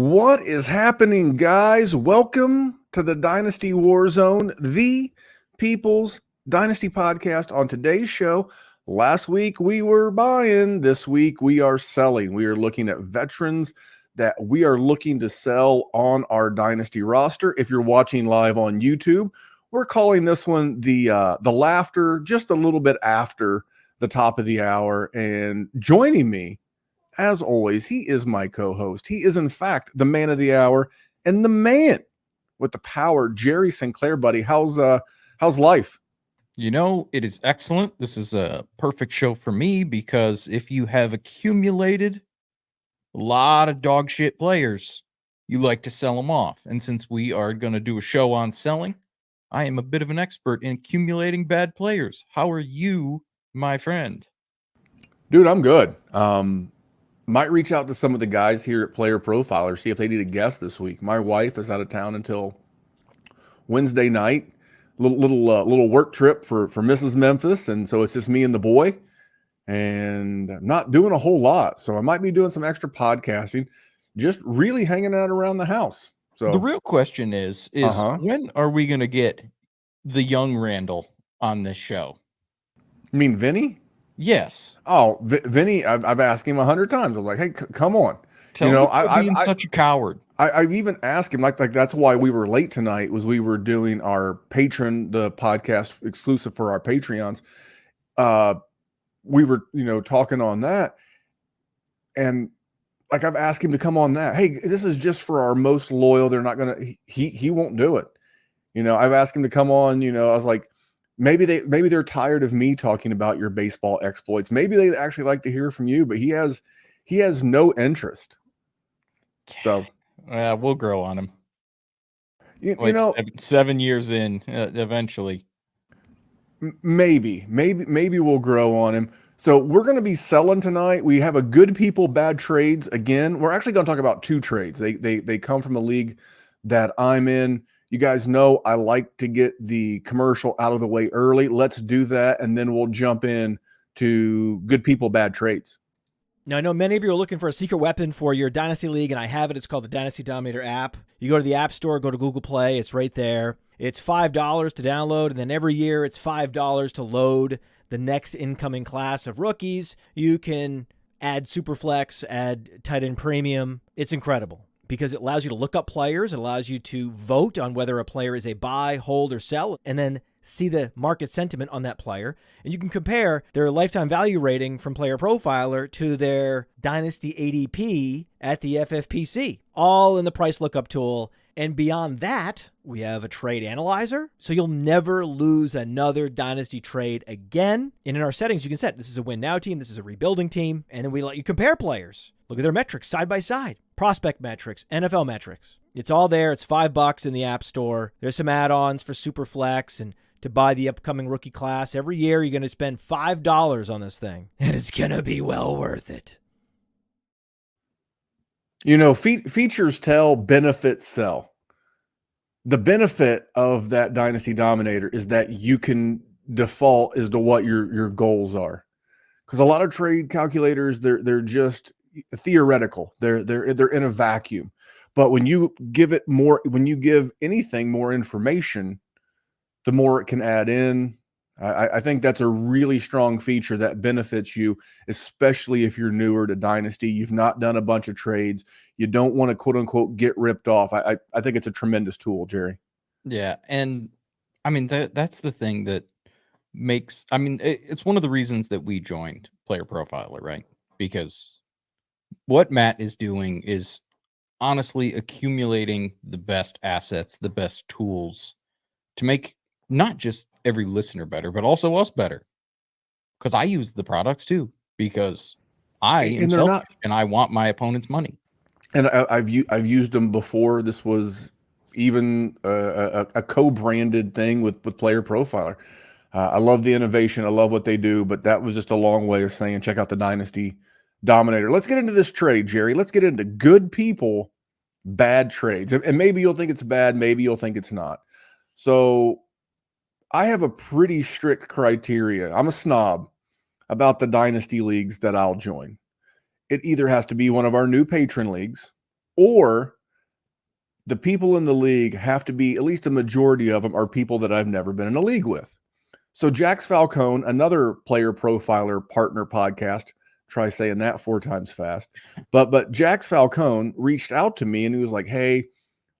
What is happening, guys? Welcome to the Dynasty WarZone, the People's Dynasty podcast. On today's show, last week we were buying, this week we are selling. We are looking at veterans that we are looking to sell on our Dynasty roster. If you're watching live on YouTube, we're calling this one the laughter, just a little bit after the top of the hour. And joining me, as always, he is my co-host. He is, in fact, the man of the hour and the man with the power, Jerry Sinclair, buddy. How's life? You know, it is excellent. This is a perfect show for me because if you have accumulated a lot of dog shit players, you like to sell them off. And since we are going to do a show on selling, I am a bit of an expert in accumulating bad players. How are you, my friend? Dude, I'm good. Might reach out to some of the guys here at Player Profiler, see if they need a guest this week. My wife is out of town until Wednesday night. Little work trip for Mrs. Memphis, and so it's just me and the boy, and I'm not doing a whole lot. So I might be doing some extra podcasting, just really hanging out around the house. So the real question is when are we going to get the young Randall on this show? You mean Vinny? Yes. Oh, Vinny, I've asked him 100 times. I'm like, hey, come on. Tell me I'm being such a coward. I've even asked him, like that's why we were late tonight, was we were doing our the podcast exclusive for our Patreons. We were, talking on that. And like, I've asked him to come on that. Hey, this is just for our most loyal. They're not going to, he won't do it. I've asked him to come on, I was like, maybe they're tired of me talking about your baseball exploits. Maybe they'd actually like to hear from you, but he has no interest. So we'll grow on him. You like know, 7 years in, eventually. Maybe we'll grow on him. So we're going to be selling tonight. We have a good people, bad trades. Again, we're actually going to talk about two trades. They come from the league that I'm in. You guys know I like to get the commercial out of the way early. Let's do that, and then we'll jump in to good people, bad trades. Now, I know many of you are looking for a secret weapon for your Dynasty League, and I have it. It's called the Dynasty Dominator app. You go to the App Store, go to Google Play. It's right there. It's $5 to download, and then every year it's $5 to load the next incoming class of rookies. You can add Superflex, add tight end premium. It's incredible because it allows you to look up players. It allows you to vote on whether a player is a buy, hold, or sell, and then see the market sentiment on that player. And you can compare their lifetime value rating from Player Profiler to their Dynasty ADP at the FFPC, all in the price lookup tool. And beyond that, we have a trade analyzer, so you'll never lose another Dynasty trade again. And in our settings, you can set this is a win now team, this is a rebuilding team, and then we let you compare players. Look at their metrics side by side. Prospect metrics, NFL metrics. It's all there. It's $5 in the App Store. There's some add-ons for Superflex and to buy the upcoming rookie class. Every year, you're going to spend $5 on this thing, and it's going to be well worth it. Features tell, benefits sell. The benefit of that Dynasty Dominator is that you can default as to what your goals are. Because a lot of trade calculators, they're just theoretical. They're in a vacuum. But when you give anything more information, the more it can add in. I think that's a really strong feature that benefits you, especially if you're newer to Dynasty. You've not done a bunch of trades. You don't want to, quote unquote, get ripped off. I think it's a tremendous tool, Jerry. Yeah. And I mean, that's the thing that makes, it's one of the reasons that we joined Player Profiler, right? Because what Matt is doing is honestly accumulating the best assets, the best tools to make not just every listener better, but also us better. Because I use the products too, because I am selfish and I want my opponent's money. And I've used them before. This was even a co-branded thing with Player Profiler. I love the innovation. I love what they do, but that was just a long way of saying, check out the Dynasty Dominator. Let's get into this trade, Jerry. Let's get into good people, bad trades. And maybe you'll think it's bad. Maybe you'll think it's not. So I have a pretty strict criteria. I'm a snob about the Dynasty leagues that I'll join. It either has to be one of our new patron leagues or the people in the league have to be, at least a majority of them are people that I've never been in a league with. So Jax Falcone, another player profiler partner podcast, try saying that 4 times fast. But Jax Falcone reached out to me and he was like, hey,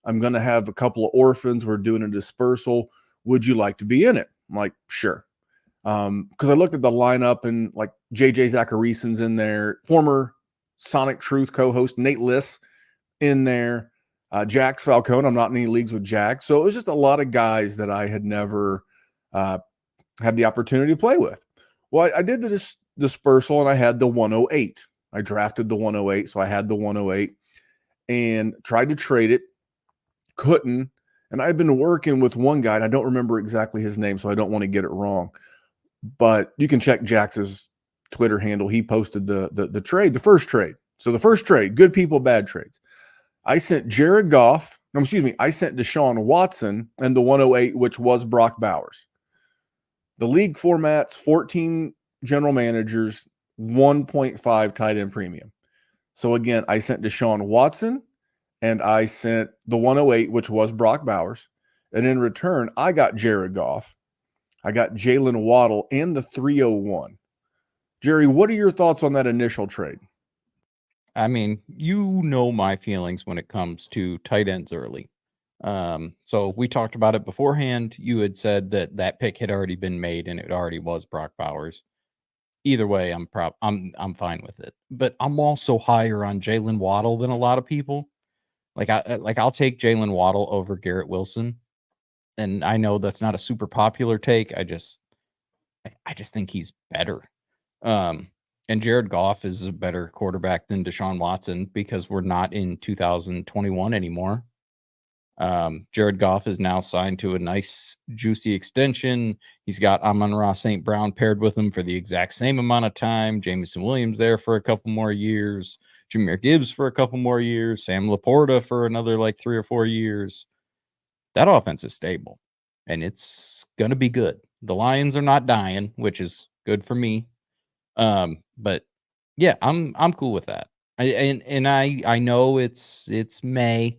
I'm going to have a couple of orphans. We're doing a dispersal. Would you like to be in it? I'm like, sure. Because I looked at the lineup and like JJ Zacharysen's in there, former Sonic Truth co-host Nate Liss in there, Jax Falcone. I'm not in any leagues with Jax. So it was just a lot of guys that I had never had the opportunity to play with. Well, I did the dispersal and I had the 108. I drafted the 108, so I had the 108 and tried to trade it. Couldn't. And I've been working with one guy, and I don't remember exactly his name, so I don't want to get it wrong. But you can check Jax's Twitter handle. He posted the trade, the first trade. So the first trade, good people, bad trades. I sent Jared Goff. No, excuse me. I sent Deshaun Watson and the 108, which was Brock Bowers. The league formats, 14 general managers, 1.5 tight end premium. So again, I sent Deshaun Watson and I sent the 108, which was Brock Bowers. And in return, I got Jared Goff. I got Jalen Waddle and the 301. Jerry, what are your thoughts on that initial trade? I mean, you know my feelings when it comes to tight ends early. So we talked about it beforehand. You had said that pick had already been made and it already was Brock Bowers. Either way, I'm fine with it. But I'm also higher on Jalen Waddle than a lot of people. I'll take Jalen Waddle over Garrett Wilson. And I know that's not a super popular take. I just think he's better. And Jared Goff is a better quarterback than Deshaun Watson because we're not in 2021 anymore. Jared Goff is now signed to a nice, juicy extension. He's got Amon-Ra St. Brown paired with him for the exact same amount of time. Jameson Williams there for a couple more years. Jahmyr Gibbs for a couple more years. Sam Laporta for another 3 or 4 years. That offense is stable, and it's going to be good. The Lions are not dying, which is good for me. But yeah, I'm cool with that. I know it's May,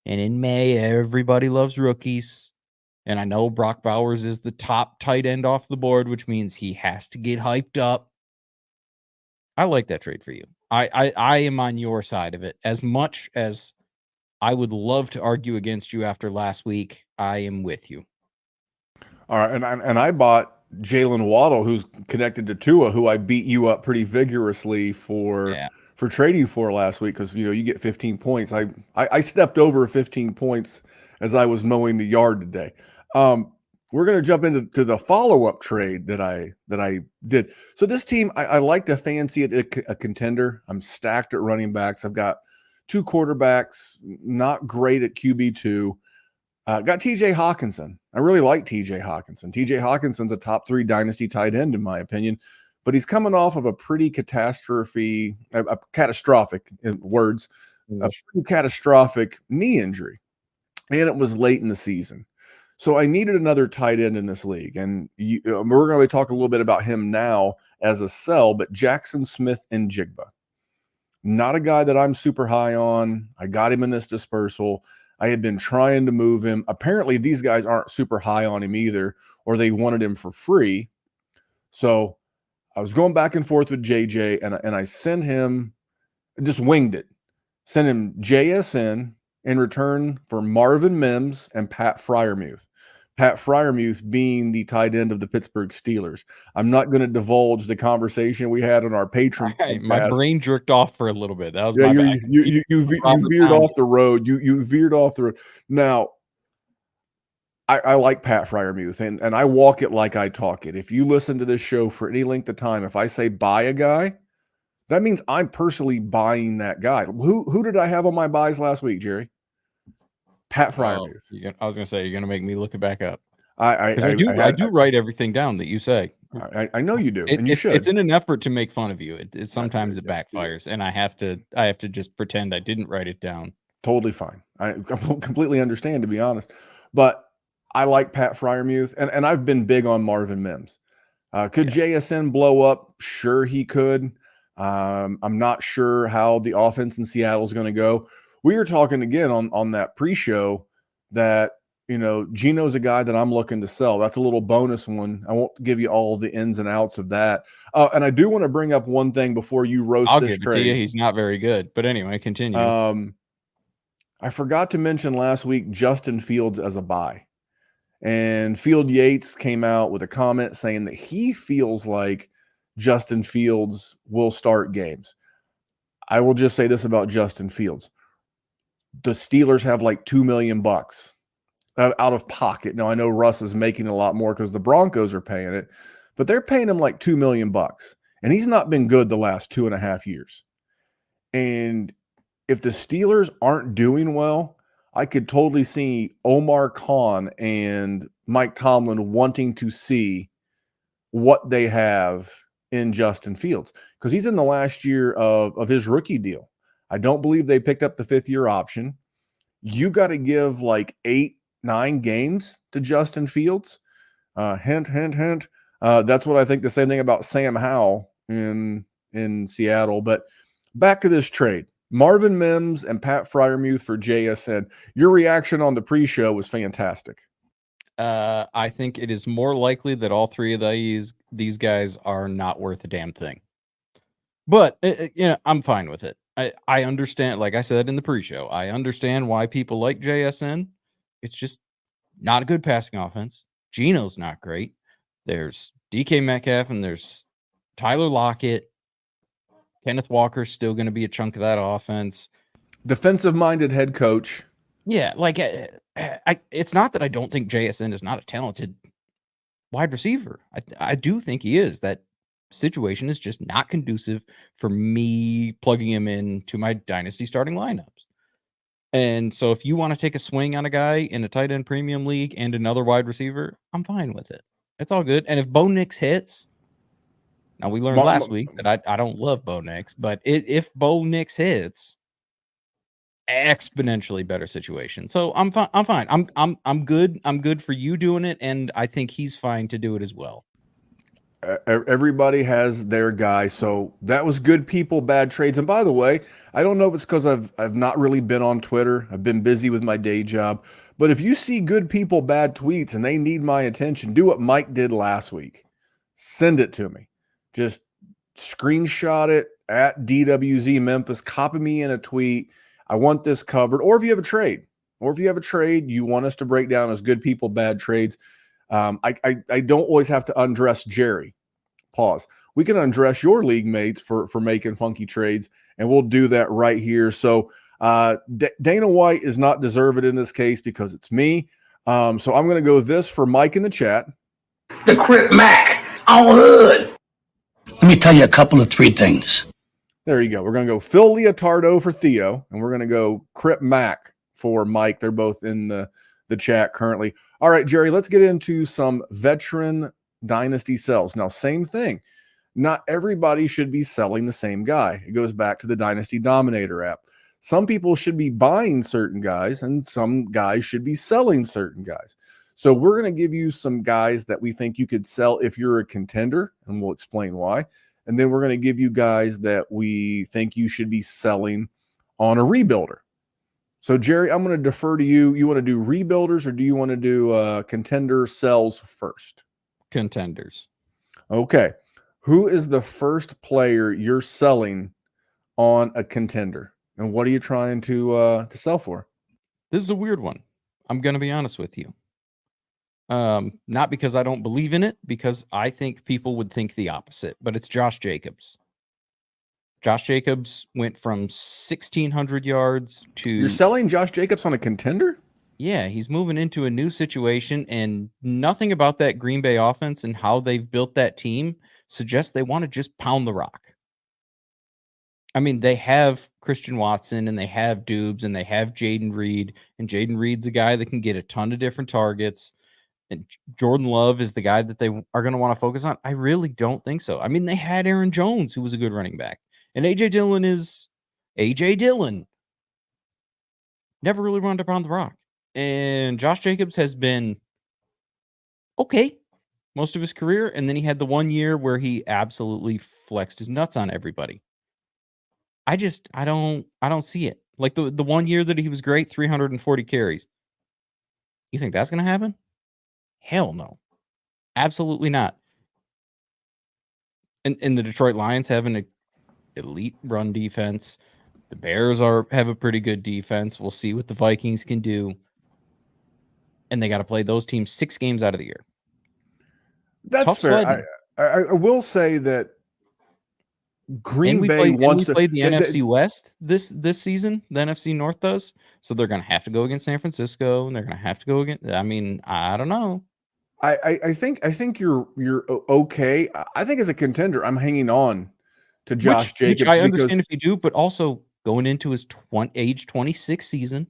and in May everybody loves rookies, and I know Brock Bowers is the top tight end off the board, which means he has to get hyped up. I like that trade for you. I am on your side of it. As much as I would love to argue against you after last week, I am with you. All right, and I bought Jalen Waddle, who's connected to Tua, who I beat you up pretty vigorously for trading for last week because you get 15 points. I stepped over 15 points as I was mowing the yard today. We're going to jump into the follow-up trade that I did. So this team, I like to fancy it a contender. I'm stacked at running backs. I've got 2 quarterbacks, not great at QB2. Got TJ Hawkinson. I really like TJ Hawkinson. TJ Hawkinson's a top 3 dynasty tight end, in my opinion, but he's coming off of a pretty catastrophic knee injury, and it was late in the season. So I needed another tight end in this league, and we're going to talk a little bit about him now as a sell, but Jackson Smith and Jigba. Not a guy that I'm super high on. I got him in this dispersal. I had been trying to move him. Apparently, these guys aren't super high on him either, or they wanted him for free. So I was going back and forth with JJ, and I sent him, just winged it, sent him JSN in return for Marvin Mims and Pat Freiermuth. Pat Freiermuth being the tight end of the Pittsburgh Steelers. I'm not going to divulge the conversation we had on our Patreon. My brain jerked off for a little bit. That was my bad. You veered off the road. You veered off the road. Now, I like Pat Freiermuth, and I walk it like I talk it. If you listen to this show for any length of time, if I say buy a guy, that means I'm personally buying that guy. Who did I have on my buys last week, Jerry? Pat Freiermuth. I was going to say, you're going to make me look it back up. I do write everything down that you say. I know you do, and you should. It's in an effort to make fun of you. Sometimes it backfires, and I have to just pretend I didn't write it down. Totally fine. I completely understand, to be honest. But I like Pat Freiermuth, and I've been big on Marvin Mims. Could JSN blow up? Sure, he could. I'm not sure how the offense in Seattle is going to go. we were talking again on that pre-show that, Gino's a guy that I'm looking to sell. That's a little bonus one. I won't give you all the ins and outs of that. And I do want to bring up one thing before you roast I'll this give it trade. to you. He's not very good. But anyway, continue. I forgot to mention last week Justin Fields as a buy. And Field Yates came out with a comment saying that he feels like Justin Fields will start games. I will just say this about Justin Fields. The Steelers have like $2 million out of pocket. Now, I know Russ is making a lot more because the Broncos are paying it, but they're paying him like $2 million. And he's not been good the last 2.5 years. And if the Steelers aren't doing well, I could totally see Omar Khan and Mike Tomlin wanting to see what they have in Justin Fields because he's in the last year of his rookie deal. I don't believe they picked up the 5th-year option. You got to give like 8-9 games to Justin Fields. Hint, hint, hint. That's what I think. The same thing about Sam Howell in Seattle. But back to this trade. Marvin Mims and Pat Freiermuth for JSN. Your reaction on the pre-show was fantastic. I think it is more likely that all three of these guys are not worth a damn thing. But I'm fine with it. I understand, like I said in the pre-show, I understand why people like JSN. It's just not a good passing offense. Gino's not great. There's DK Metcalf and there's Tyler Lockett. Kenneth Walker's still going to be a chunk of that offense. Defensive-minded head coach. Yeah, like it's not that I don't think JSN is not a talented wide receiver. I do think he is. That situation is just not conducive for me plugging him into my dynasty starting lineups. And so if you want to take a swing on a guy in a tight end premium league and another wide receiver, I'm fine with it. It's all good. And if Bo Nix hits, now we learned last week that I don't love Bo Nix, but if Bo Nix hits, exponentially better situation. So I'm fine. I'm good. I'm good for you doing it, and I think he's fine to do it as well. Everybody has their guy. So that was good people, bad trades. And by the way, I don't know if it's because I've not really been on Twitter. I've been busy with my day job. But if you see good people, bad tweets, and they need my attention, do what Mike did last week. Send it to me. Just screenshot it at DWZ Memphis. Copy me in a tweet. I want this covered. Or if you have a trade, you want us to break down as good people, bad trades. I don't always have to undress Jerry. Pause. We can undress your league mates for making funky trades, and we'll do that right here. So Dana White is not deserved in this case because it's me. So I'm going to go this for Mike in the chat. The Crip Mac on hood. Let me tell you a couple of 3 things. There you go. We're going to go Phil Leotardo for Theo, and we're going to go Crip Mac for Mike. They're both in the chat currently. All right, Jerry, let's get into some veteran dynasty sells. Now, same thing. Not everybody should be selling the same guy. It goes back to the Dynasty Dominator app. Some people should be buying certain guys, and some guys should be selling certain guys. So we're going to give you some guys that we think you could sell if you're a contender, and we'll explain why. And then we're going to give you guys that we think you should be selling on a rebuilder. So, Jerry, I'm going to defer to you. You want to do rebuilders or do you want to do contender sells first? Contenders. Okay. Who is the first player you're selling on a contender? And what are you trying to sell for? This is a weird one. I'm going to be honest with you. Not because I don't believe in it, because I think people would think the opposite, but it's Josh Jacobs. Josh Jacobs went from 1,600 yards to... You're selling Josh Jacobs on a contender? Yeah, he's moving into a new situation, and nothing about that Green Bay offense and how they've built that team suggests they want to just pound the rock. I mean, they have Christian Watson, and they have Dubes, and they have Jaden Reed, and Jaden Reed's a guy that can get a ton of different targets, and Jordan Love is the guy that they are going to want to focus on. I really don't think so. I mean, they had Aaron Jones, who was a good running back. And A.J. Dillon is A.J. Dillon. Never really run to pound the rock. And Josh Jacobs has been okay most of his career. And then he had the 1 year where he absolutely flexed his nuts on everybody. I don't see it. Like the 1 year that he was great, 340 carries. You think that's going to happen? Hell no. Absolutely not. And the Detroit Lions have an elite run defense. The Bears have a pretty good defense. We'll see what the Vikings can do. And they got to play those teams 6 games out of the year. That's Tough fair. sledding. I will say that Green Bay wants to play the NFC West this season. The NFC North does, so they're going to have to go against San Francisco, and they're going to have to go against. I mean, I don't know. I think you're okay. I think as a contender, I'm hanging on to Josh Jacobs. Which I understand if you do, but also going into his age 26 season.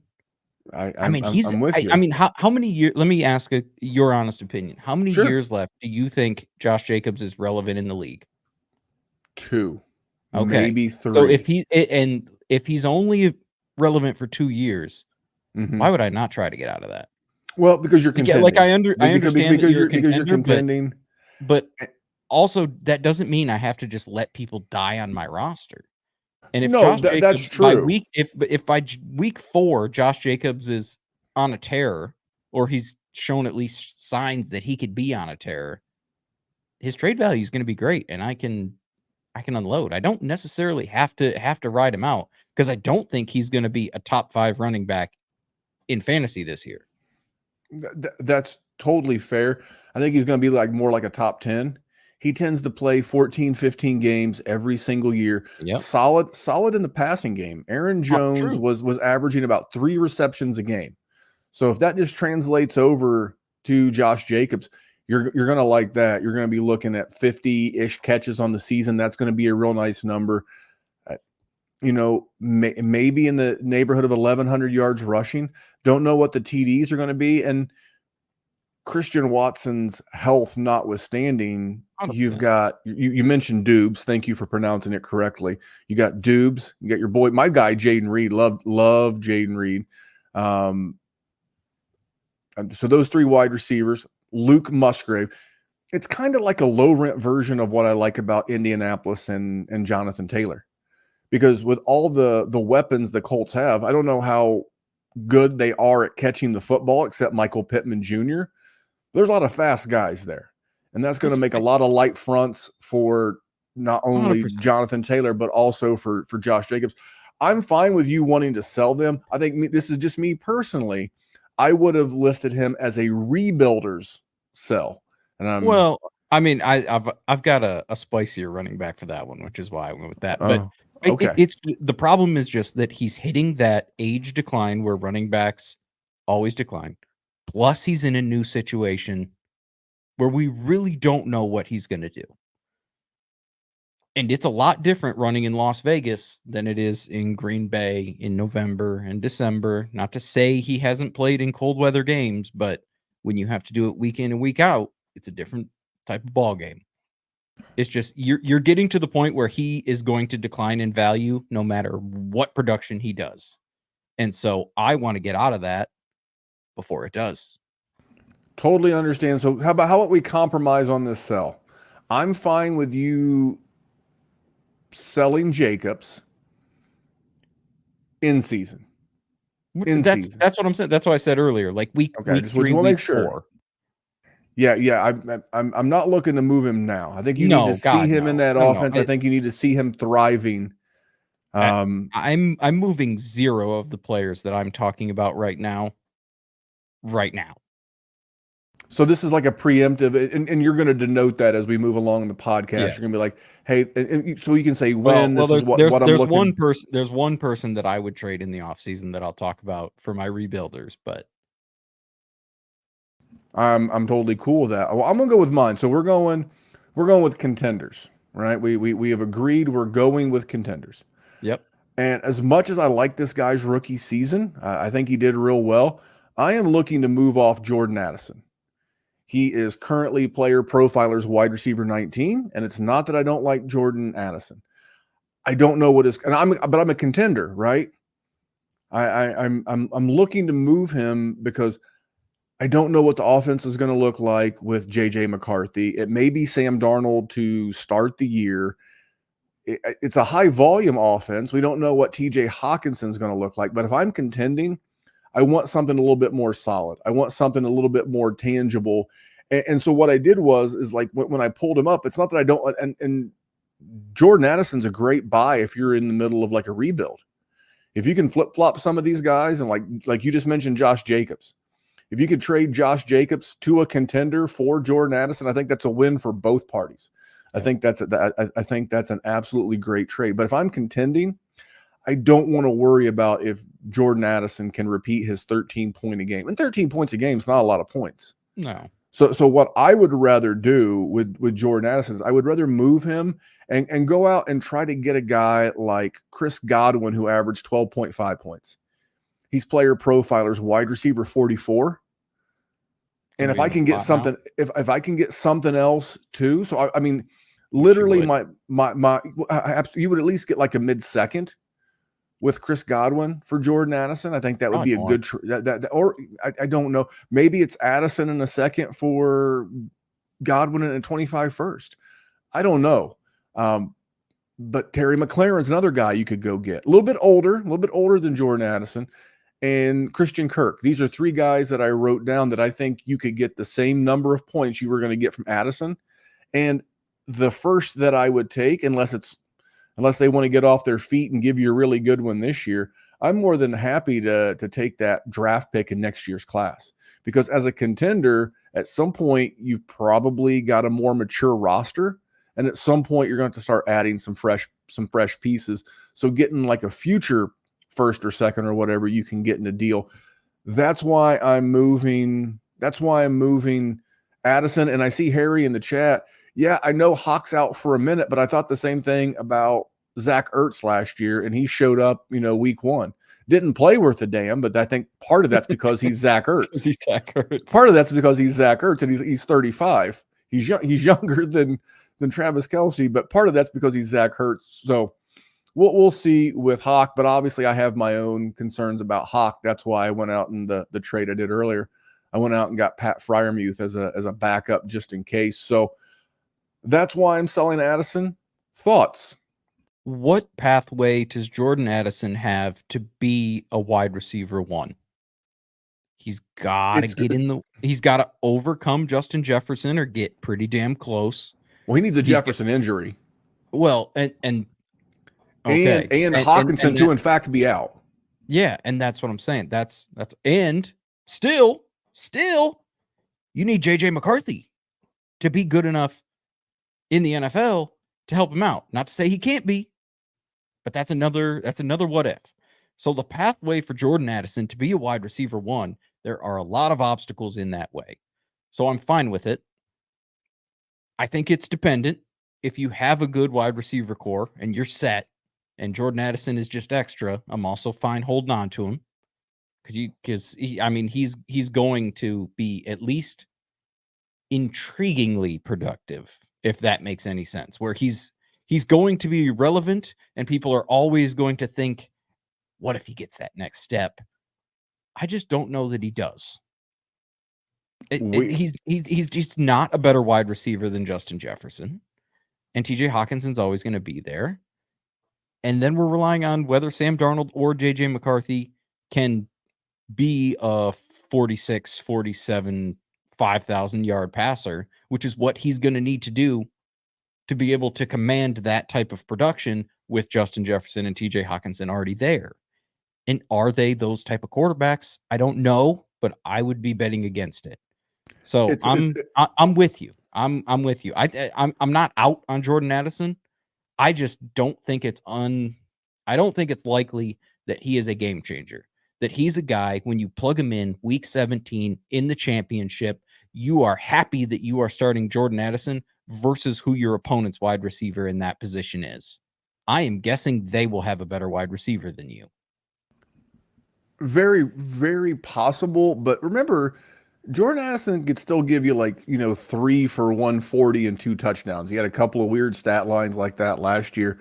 I'm with you. I mean, how many years? Let me ask your honest opinion. How many Sure. years left do you think Josh Jacobs is relevant in the league? 2, okay, maybe 3. So if he's only relevant for 2 years, why would I not try to get out of that? Well, because you're contending. Like I understand because you're contending, but also that doesn't mean I have to just let people die on my roster. And if Josh Jacobs, that's true. If by week 4 Josh Jacobs is on a tear, or he's shown at least signs that he could be on a tear, his trade value is going to be great, and I can unload. I don't necessarily have to ride him out, because I don't think he's going to be a top 5 running back in fantasy this year. That's totally fair. I think he's going to be more like a top 10. He tends to play 14, 15 games every single year. Yep. Solid in the passing game. Aaron Jones was averaging about 3 receptions a game. So if that just translates over to Josh Jacobs, you're going to like that. You're going to be looking at 50-ish catches on the season. That's going to be a real nice number. Maybe in the neighborhood of 1,100 yards rushing. Don't know what the TDs are going to be. And Christian Watson's health notwithstanding, 100%. You've got, you mentioned Dubes. Thank you for pronouncing it correctly. You got Dubes. You got your boy, my guy, Jaden Reed. Love Jaden Reed. So those 3 wide receivers, Luke Musgrave. It's kind of like a low rent version of what I like about Indianapolis and Jonathan Taylor. Because with all the weapons the Colts have, I don't know how good they are at catching the football, except Michael Pittman Jr. There's a lot of fast guys there. And that's going to make a lot of light fronts for not only 100%. Jonathan Taylor, but also for Josh Jacobs. I'm fine with you wanting to sell them. I think this is just me personally. I would have listed him as a rebuilder's sell. And well, I mean, I've got a spicier running back for that one, which is why I went with that. But okay. It's the problem is just that he's hitting that age decline where running backs always decline. Plus, he's in a new situation where we really don't know what he's going to do. And it's a lot different running in Las Vegas than it is in Green Bay in November and December. Not to say he hasn't played in cold weather games, but when you have to do it week in and week out, it's a different type of ball game. It's just you're getting to the point where he is going to decline in value no matter what production he does. And so I want to get out of that before it does. Totally understand. So how about we compromise on this sell? I'm fine with you selling Jacobs in season. That's what I'm saying. That's what I said earlier. Like week 3, week 4. Yeah. I'm not looking to move him now. I think you need to see him in that offense. I think you need to see him thriving. I'm moving 0 of the players that I'm talking about right now. So this is like a preemptive, and you're going to denote that as we move along in the podcast. Yes. You're going to be like, hey, and so you can say when this is what I'm looking. There's one person that I would trade in the offseason that I'll talk about for my rebuilders, but I'm totally cool with that. Well, I'm gonna go with mine. So we're going with contenders, right? We have agreed we're going with contenders. Yep. And as much as I like this guy's rookie season, I think he did real well. I am looking to move off Jordan Addison. He is currently Player Profiler's wide receiver 19, and it's not that I don't like Jordan Addison. I don't know what is, but I'm a contender, right? I'm looking to move him because I don't know what the offense is going to look like with JJ McCarthy. It may be Sam Darnold to start the year. it's a high volume offense. We don't know what TJ Hawkinson is going to look like, but if I'm contending, I want something a little bit more solid. I want something a little bit more tangible. And so what I did is like when I pulled him up, it's not that I don't, and Jordan Addison's a great buy if you're in the middle of like a rebuild. If you can flip flop some of these guys, and like you just mentioned, Josh Jacobs, if you could trade Josh Jacobs to a contender for Jordan Addison, I think that's a win for both parties. I think that's an absolutely great trade. But if I'm contending, I don't want to worry about if Jordan Addison can repeat his 13-point a game. And 13 points a game is not a lot of points. No. So what I would rather do with Jordan Addison is I would rather move him and go out and try to get a guy like Chris Godwin, who averaged 12.5 points. He's Player Profiler's wide receiver 44. And if I can get something, if I can get something else too, so I mean, literally you would at least get like a mid-second with Chris Godwin for Jordan Addison. I think that would be a good or I don't know. Maybe it's Addison in a second for Godwin in a 25 first. I don't know. But Terry McLaurin's another guy you could go get. A little bit older than Jordan Addison, and Christian Kirk. These are three guys that I wrote down that I think you could get the same number of points you were going to get from Addison. And the first that I would take, unless they want to get off their feet and give you a really good one this year, I'm more than happy to take that draft pick in next year's class. Because as a contender, at some point, you've probably got a more mature roster. And at some point, you're going to have to start adding some fresh pieces. So getting like a future first or second or whatever you can get in a deal. That's why I'm moving Addison. And I see Harry in the chat. Yeah, I know Hawk's out for a minute, but I thought the same thing about Zach Ertz last year, and he showed up, week one. Didn't play worth a damn, but I think part of that's because he's Zach Ertz. He's Zach Ertz. Part of that's because he's Zach Ertz, and he's 35. He's younger than Travis Kelce, but part of that's because he's Zach Ertz. So we'll see with Hawk, but obviously I have my own concerns about Hawk. That's why I went out in the trade I did earlier. I went out and got Pat Freiermuth as a backup just in case. So that's why I'm selling Addison. Thoughts? What pathway does Jordan Addison have to be a wide receiver one? He's got to he's got to overcome Justin Jefferson or get pretty damn close. Well, he needs a Jefferson injury. Well, and Hawkinson to in fact be out. Yeah, and that's what I'm saying. That's and still you need JJ McCarthy to be good enough in the NFL to help him out. Not to say he can't be, but that's another what if. So the pathway for Jordan Addison to be a wide receiver one, there are a lot of obstacles in that way. So I'm fine with it. I think it's dependent. If you have a good wide receiver core and you're set, and Jordan Addison is just extra, I'm also fine holding on to him because he's going to be at least intriguingly productive, if that makes any sense. Where he's going to be relevant, and people are always going to think, "What if he gets that next step?" I just don't know that he does. He's just not a better wide receiver than Justin Jefferson, and TJ Hawkinson's always going to be there. And then we're relying on whether Sam Darnold or JJ McCarthy can be a 46, 47, 5,000 yard passer, which is what he's going to need to do to be able to command that type of production with Justin Jefferson and TJ Hawkinson already there. And are they those type of quarterbacks? I don't know, but I would be betting against it. So I'm with you. I'm with you. I'm not out on Jordan Addison. I just don't think it's likely that he is a game changer. That he's a guy, when you plug him in week 17 in the championship, you are happy that you are starting Jordan Addison versus who your opponent's wide receiver in that position is. I am guessing they will have a better wide receiver than you. Very, very possible. But remember, Jordan Addison could still give you 3 for 140 and 2 touchdowns. He had a couple of weird stat lines like that last year.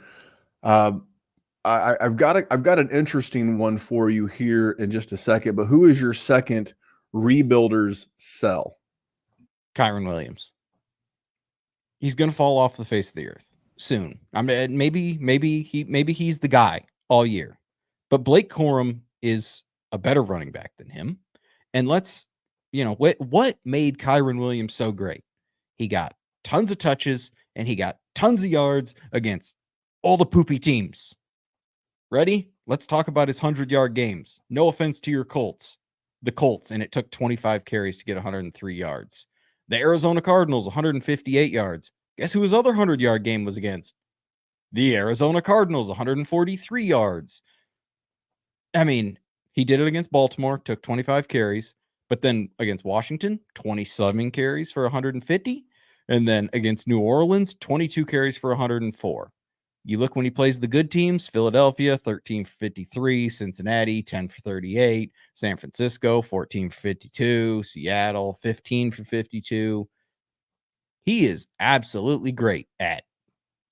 I've got an interesting one for you here in just a second. But who is your second rebuilders sell? Kyron Williams. He's going to fall off the face of the earth. soon. I mean, maybe he's the guy all year. But Blake Corum is a better running back than him. And let's, what made Kyron Williams so great? He got tons of touches and he got tons of yards against all the poopy teams. Ready? Let's talk about his 100-yard games. No offense to your Colts. The Colts, and it took 25 carries to get 103 yards. The Arizona Cardinals, 158 yards. Guess who his other 100-yard game was against? The Arizona Cardinals, 143 yards. I mean, he did it against Baltimore, took 25 carries, but then against Washington, 27 carries for 150, and then against New Orleans, 22 carries for 104. You look when he plays the good teams, Philadelphia, 13 for 53, Cincinnati, 10 for 38, San Francisco, 14 for 52, Seattle, 15 for 52. He is absolutely great at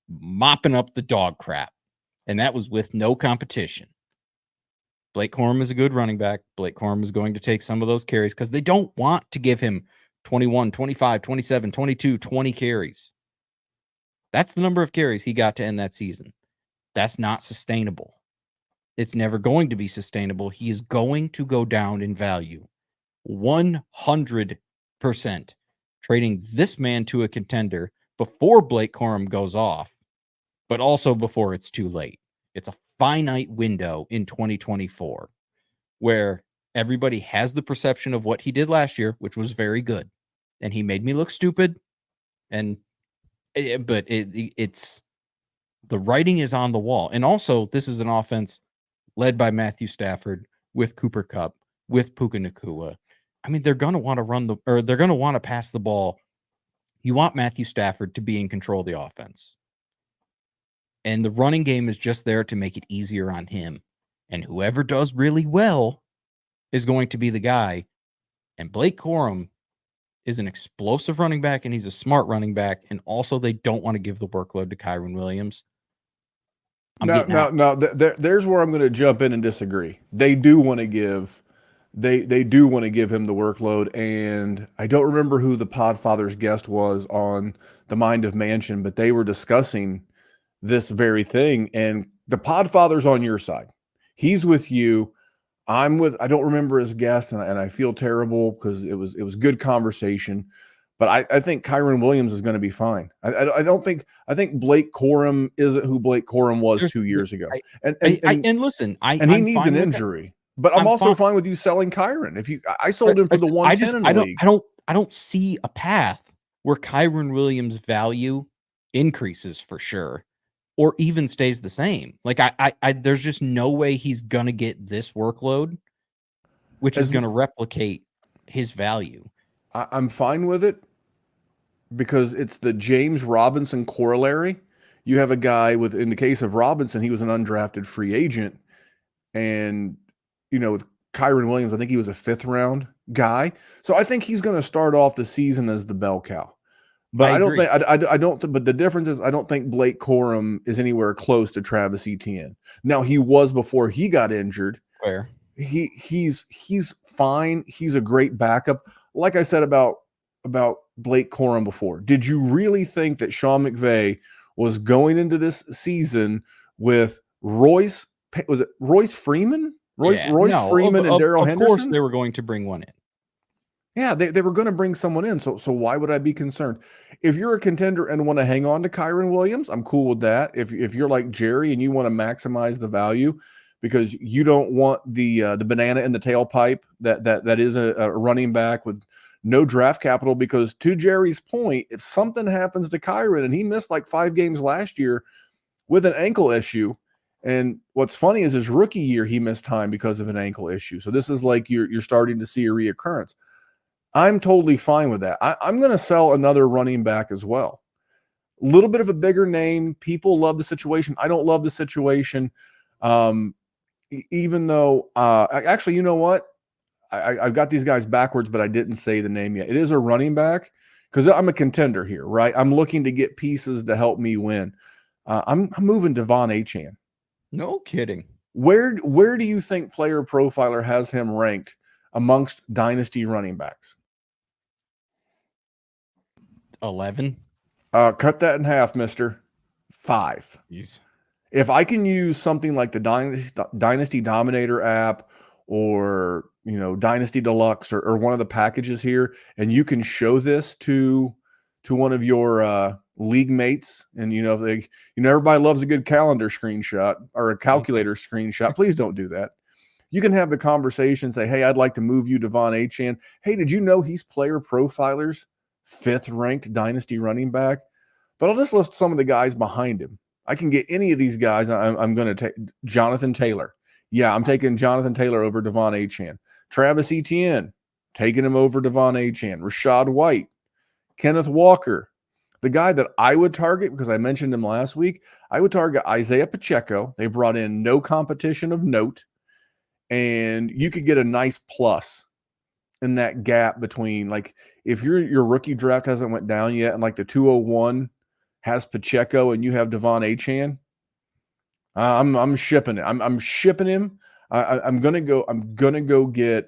mopping up the dog crap, and that was with no competition. Blake Corum is a good running back. Blake Corum is going to take some of those carries because they don't want to give him 21, 25, 27, 22, 20 carries. That's the number of carries he got to end that season. That's not sustainable. It's never going to be sustainable. He is going to go down in value 100%. Trading this man to a contender before Blake Corum goes off, but also before it's too late. It's a finite window in 2024 where everybody has the perception of what he did last year, which was very good. And he made me look stupid. But it's the writing is on the wall. And also, this is an offense led by Matthew Stafford with Cooper Kupp, with Puka Nacua. I mean, they're going to want to they're going to want to pass the ball. You want Matthew Stafford to be in control of the offense. And the running game is just there to make it easier on him. And whoever does really well is going to be the guy. And Blake Corum is an explosive running back, and he's a smart running back. And also, they don't want to give the workload to Kyron Williams. There's where I'm going to jump in and disagree. They do want to give, they do want to give him the workload. And I don't remember who the Podfather's guest was on the Mind of Mansion, but they were discussing this very thing. And the Podfather's on your side. He's with you. I don't remember his guest, and I feel terrible because it was good conversation. But I think Kyron Williams is going to be fine. I think Blake Corum isn't who Blake Corum was 2 years ago. And listen, he needs an injury. But I'm also fine with you selling Kyron. I sold him for the 110 in the league. I don't see a path where Kyron Williams' value increases for sure, or even stays the same. Like there's just no way he's gonna get this workload, which is gonna replicate his value. I'm fine with it because it's the James Robinson corollary. You have a guy in the case of Robinson, he was an undrafted free agent, and with Kyron Williams, I think he was a 5th round guy. So I think he's going to start off the season as the bell cow. But I don't think. But the difference is, I don't think Blake Corum is anywhere close to Travis Etienne. Now, he was before he got injured. Fair. He's fine. He's a great backup. Like I said about Blake Corum before, did you really think that Sean McVay was going into this season with Royce Freeman? Freeman and Darrell Henderson? Of course they were going to bring one in. Yeah, they were going to bring someone in. So why would I be concerned? If you're a contender and want to hang on to Kyron Williams, I'm cool with that. If you're like Jerry and you want to maximize the value because you don't want the banana in the tailpipe that is a running back with no draft capital, because to Jerry's point, if something happens to Kyron, and he missed like 5 games last year with an ankle issue, and what's funny is his rookie year he missed time because of an ankle issue. So this is like you're starting to see a reoccurrence. I'm totally fine with that. I'm going to sell another running back as well. A little bit of a bigger name. People love the situation. I don't love the situation. Even though, actually, you know what? I've got these guys backwards, but I didn't say the name yet. It is a running back because I'm a contender here, right? I'm looking to get pieces to help me win. I'm moving Devon Achane. No kidding. Where do you think Player Profiler has him ranked amongst dynasty running backs? 11. Cut that in half, mister. 5. Jeez. If I can use something like the Dynasty Dominator app or, Dynasty Deluxe or one of the packages here, and you can show this to one of your league mates, and everybody loves a good calendar screenshot or a calculator screenshot. Please don't do that. You can have the conversation, say, hey, I'd like to move you Devon Achane. Hey, did you know he's Player Profiler's 5th ranked Dynasty running back? But I'll just list some of the guys behind him. I can get any of these guys. I'm going to take Jonathan Taylor. Yeah, I'm taking Jonathan Taylor over Devon Achane. Travis Etienne, taking him over Devon Achane. Rashad White, Kenneth Walker. The guy that I would target, because I mentioned him last week, I would target Isaiah Pacheco. They brought in no competition of note, and you could get a nice plus in that gap between, like, if your rookie draft hasn't went down yet and like the 201 has Pacheco and you have Devon Achane, I'm shipping it. I'm shipping him. I'm gonna go get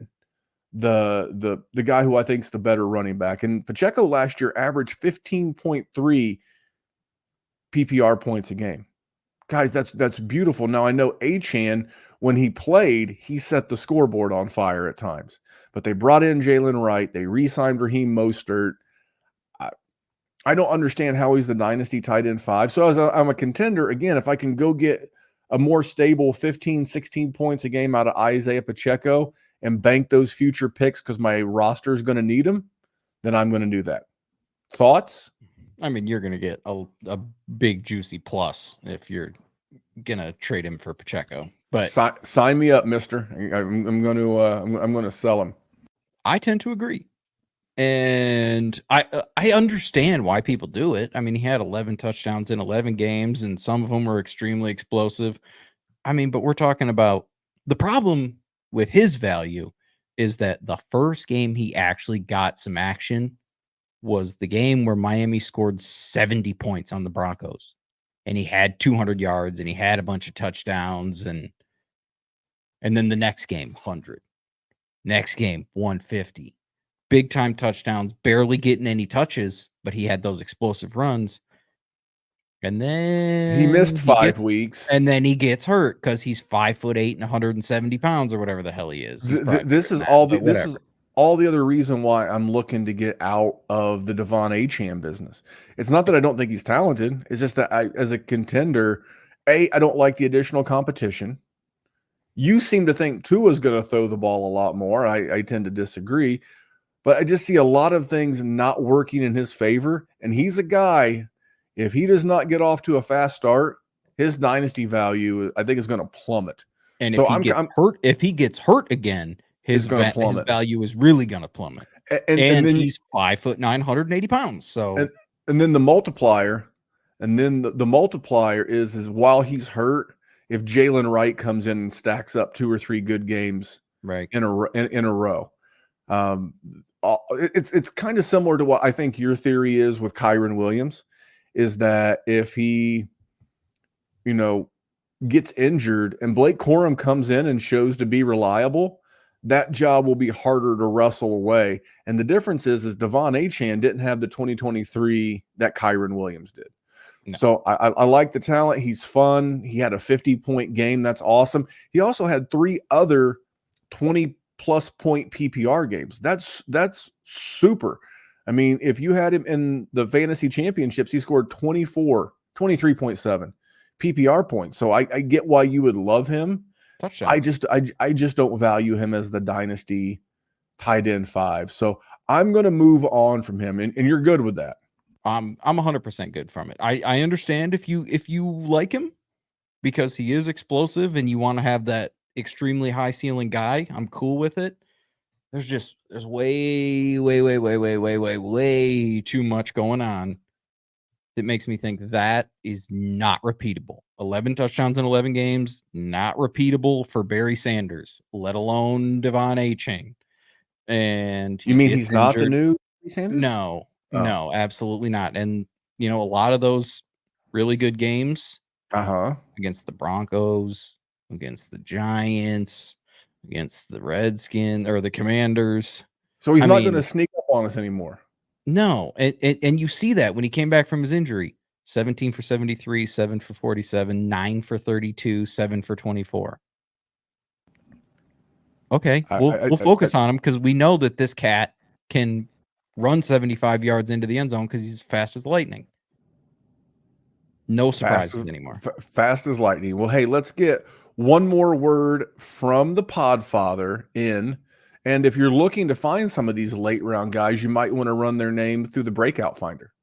the guy who I think is the better running back. And Pacheco last year averaged 15.3 PPR points a game. Guys, that's beautiful. Now I know Achane, when he played, he set the scoreboard on fire at times. But they brought in Jalen Wright. They re-signed Raheem Mostert. I don't understand how he's the Dynasty tight end 5. So I'm a contender. Again, if I can go get a more stable 15, 16 points a game out of Isaiah Pacheco and bank those future picks because my roster is going to need them, then I'm going to do that. Thoughts? I mean, you're going to get a big juicy plus if you're going to trade him for Pacheco. But sign me up, mister. I'm going to sell him. I tend to agree. And I understand why people do it. I mean, he had 11 touchdowns in 11 games, and some of them were extremely explosive. I mean, but we're talking about the problem with his value is that the first game he actually got some action was the game where Miami scored 70 points on the Broncos, and he had 200 yards and he had a bunch of touchdowns, and then the next game 100, next game 150. Big time touchdowns, barely getting any touches, but he had those explosive runs. And then he missed 5 weeks. And then he gets hurt because he's 5'8" and 170 pounds or whatever the hell he is. This is all the other reason why I'm looking to get out of the Devon Achane business. It's not that I don't think he's talented. It's just that as a contender, I don't like the additional competition. You seem to think Tua's going to throw the ball a lot more. I tend to disagree. But I just see a lot of things not working in his favor. And he's a guy, if he does not get off to a fast start, his dynasty value, I think, is going to plummet. And so if he gets hurt again, his value is really going to plummet. And then he's 5'9", 180 pounds. So and then the multiplier, the multiplier is while he's hurt, if Jalen Wright comes in and stacks up 2 or 3 good games in a row. It's kind of similar to what I think your theory is with Kyron Williams, is that if he, gets injured and Blake Corum comes in and shows to be reliable, that job will be harder to wrestle away. And the difference is Devon Achane didn't have the 2023 that Kyron Williams did. No. So I like the talent. He's fun. He had a 50-point game. That's awesome. He also had 3 other 20-plus point PPR games. That's super. I mean, if you had him in the fantasy championships, he scored 23.7 PPR points. So I get why you would love him. Touchdowns. I just don't value him as the dynasty tight end 5. So I'm going to move on from him, and you're good with that. I'm 100% good from it. I understand if you like him because he is explosive and you want to have that extremely high ceiling guy. I'm cool with it. There's way too much going on that makes me think that is not repeatable. 11 touchdowns in 11 games, not repeatable for Barry Sanders, let alone Devon Achane. And you mean he's not the new Sanders? No, absolutely not. And a lot of those really good games against the Broncos, against the Giants, against the Redskins or the Commanders. So he's not going to sneak up on us anymore. No, and you see that when he came back from his injury, 17 for 73, 7 for 47, 9 for 32, 7 for 24. Okay, we'll focus on him because we know that this cat can run 75 yards into the end zone because he's fast as lightning. No surprises anymore. Fast as lightning. Well, hey, let's get one more word from the Podfather in. And if you're looking to find some of these late round guys, you might want to run their name through the Breakout Finder.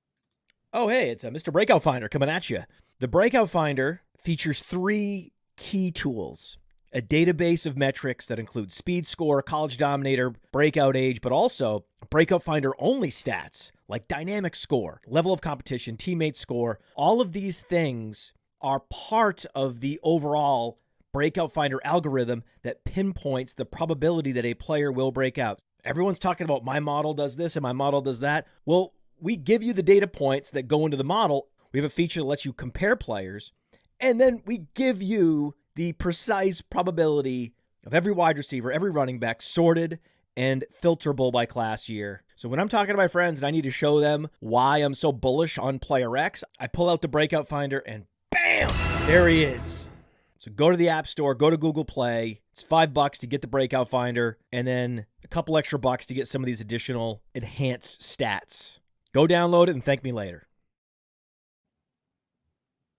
Oh, hey, it's a Mr. Breakout Finder coming at you. The Breakout Finder features 3 key tools: a database of metrics that include speed score, college dominator, breakout age, but also Breakout Finder only stats like dynamic score, level of competition, teammate score. All of these things are part of the overall Breakout Finder algorithm that pinpoints the probability that a player will break out. Everyone's talking about my model does this and my model does that. Well, we give you the data points that go into the model. We have a feature that lets you compare players, and then we give you the precise probability of every wide receiver, every running back, sorted and filterable by class year. So when I'm talking to my friends and I need to show them why I'm so bullish on player X, I pull out the Breakout Finder and bam, there he is. So go to the App Store, go to Google Play. It's $5 to get the Breakout Finder, and then a couple extra bucks to get some of these additional enhanced stats. Go download it and thank me later.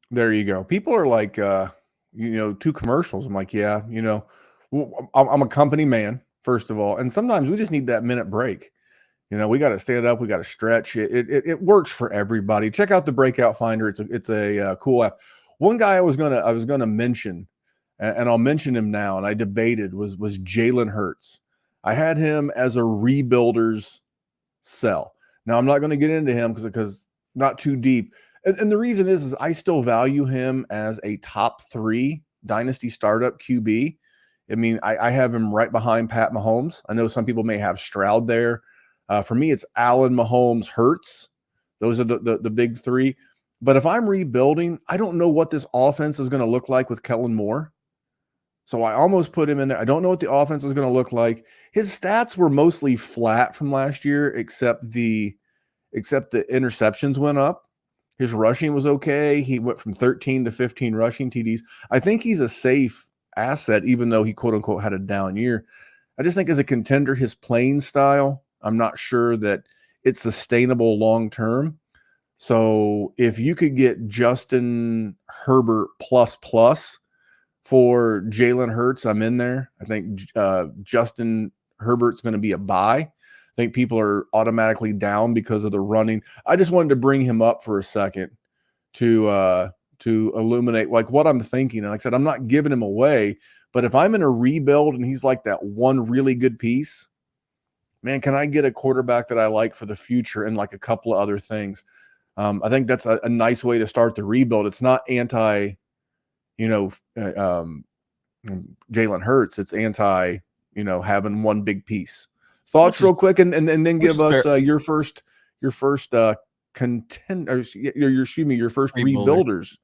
There you go. People are like, 2 commercials. I'm like, yeah, I'm a company man, first of all. And sometimes we just need that minute break. We got to stand up. We got to stretch. It works for everybody. Check out the Breakout Finder. It's a cool app. One guy I was gonna mention, and I'll mention him now, and I debated was Jalen Hurts. I had him as a rebuilder's sell. Now I'm not going to get into him because not too deep. And the reason is I still value him as a top 3 dynasty startup QB. I mean, I have him right behind Pat Mahomes. I know some people may have Stroud there. For me, it's Allen, Mahomes, Hurts. Those are the big 3. But if I'm rebuilding, I don't know what this offense is going to look like with Kellen Moore. So I almost put him in there. I don't know what the offense is going to look like. His stats were mostly flat from last year, except the interceptions went up. His rushing was okay. He went from 13 to 15 rushing TDs. I think he's a safe asset, even though he quote unquote had a down year. I just think as a contender, his playing style, I'm not sure that it's sustainable long term. So if you could get Justin Herbert plus for Jalen Hurts, I'm in there. I think Justin Herbert's going to be a buy. I think people are automatically down because of the running. I just wanted to bring him up for a second to illuminate like what I'm thinking. And like I said, I'm not giving him away, but if I'm in a rebuild and he's like that one really good piece, man, can I get a quarterback that I like for the future and like a couple of other things? I think that's a nice way to start the rebuild. It's not anti, Jalen Hurts. It's anti, having one big piece. Thoughts real quick, and then give us your first contender. Your first rebuilders.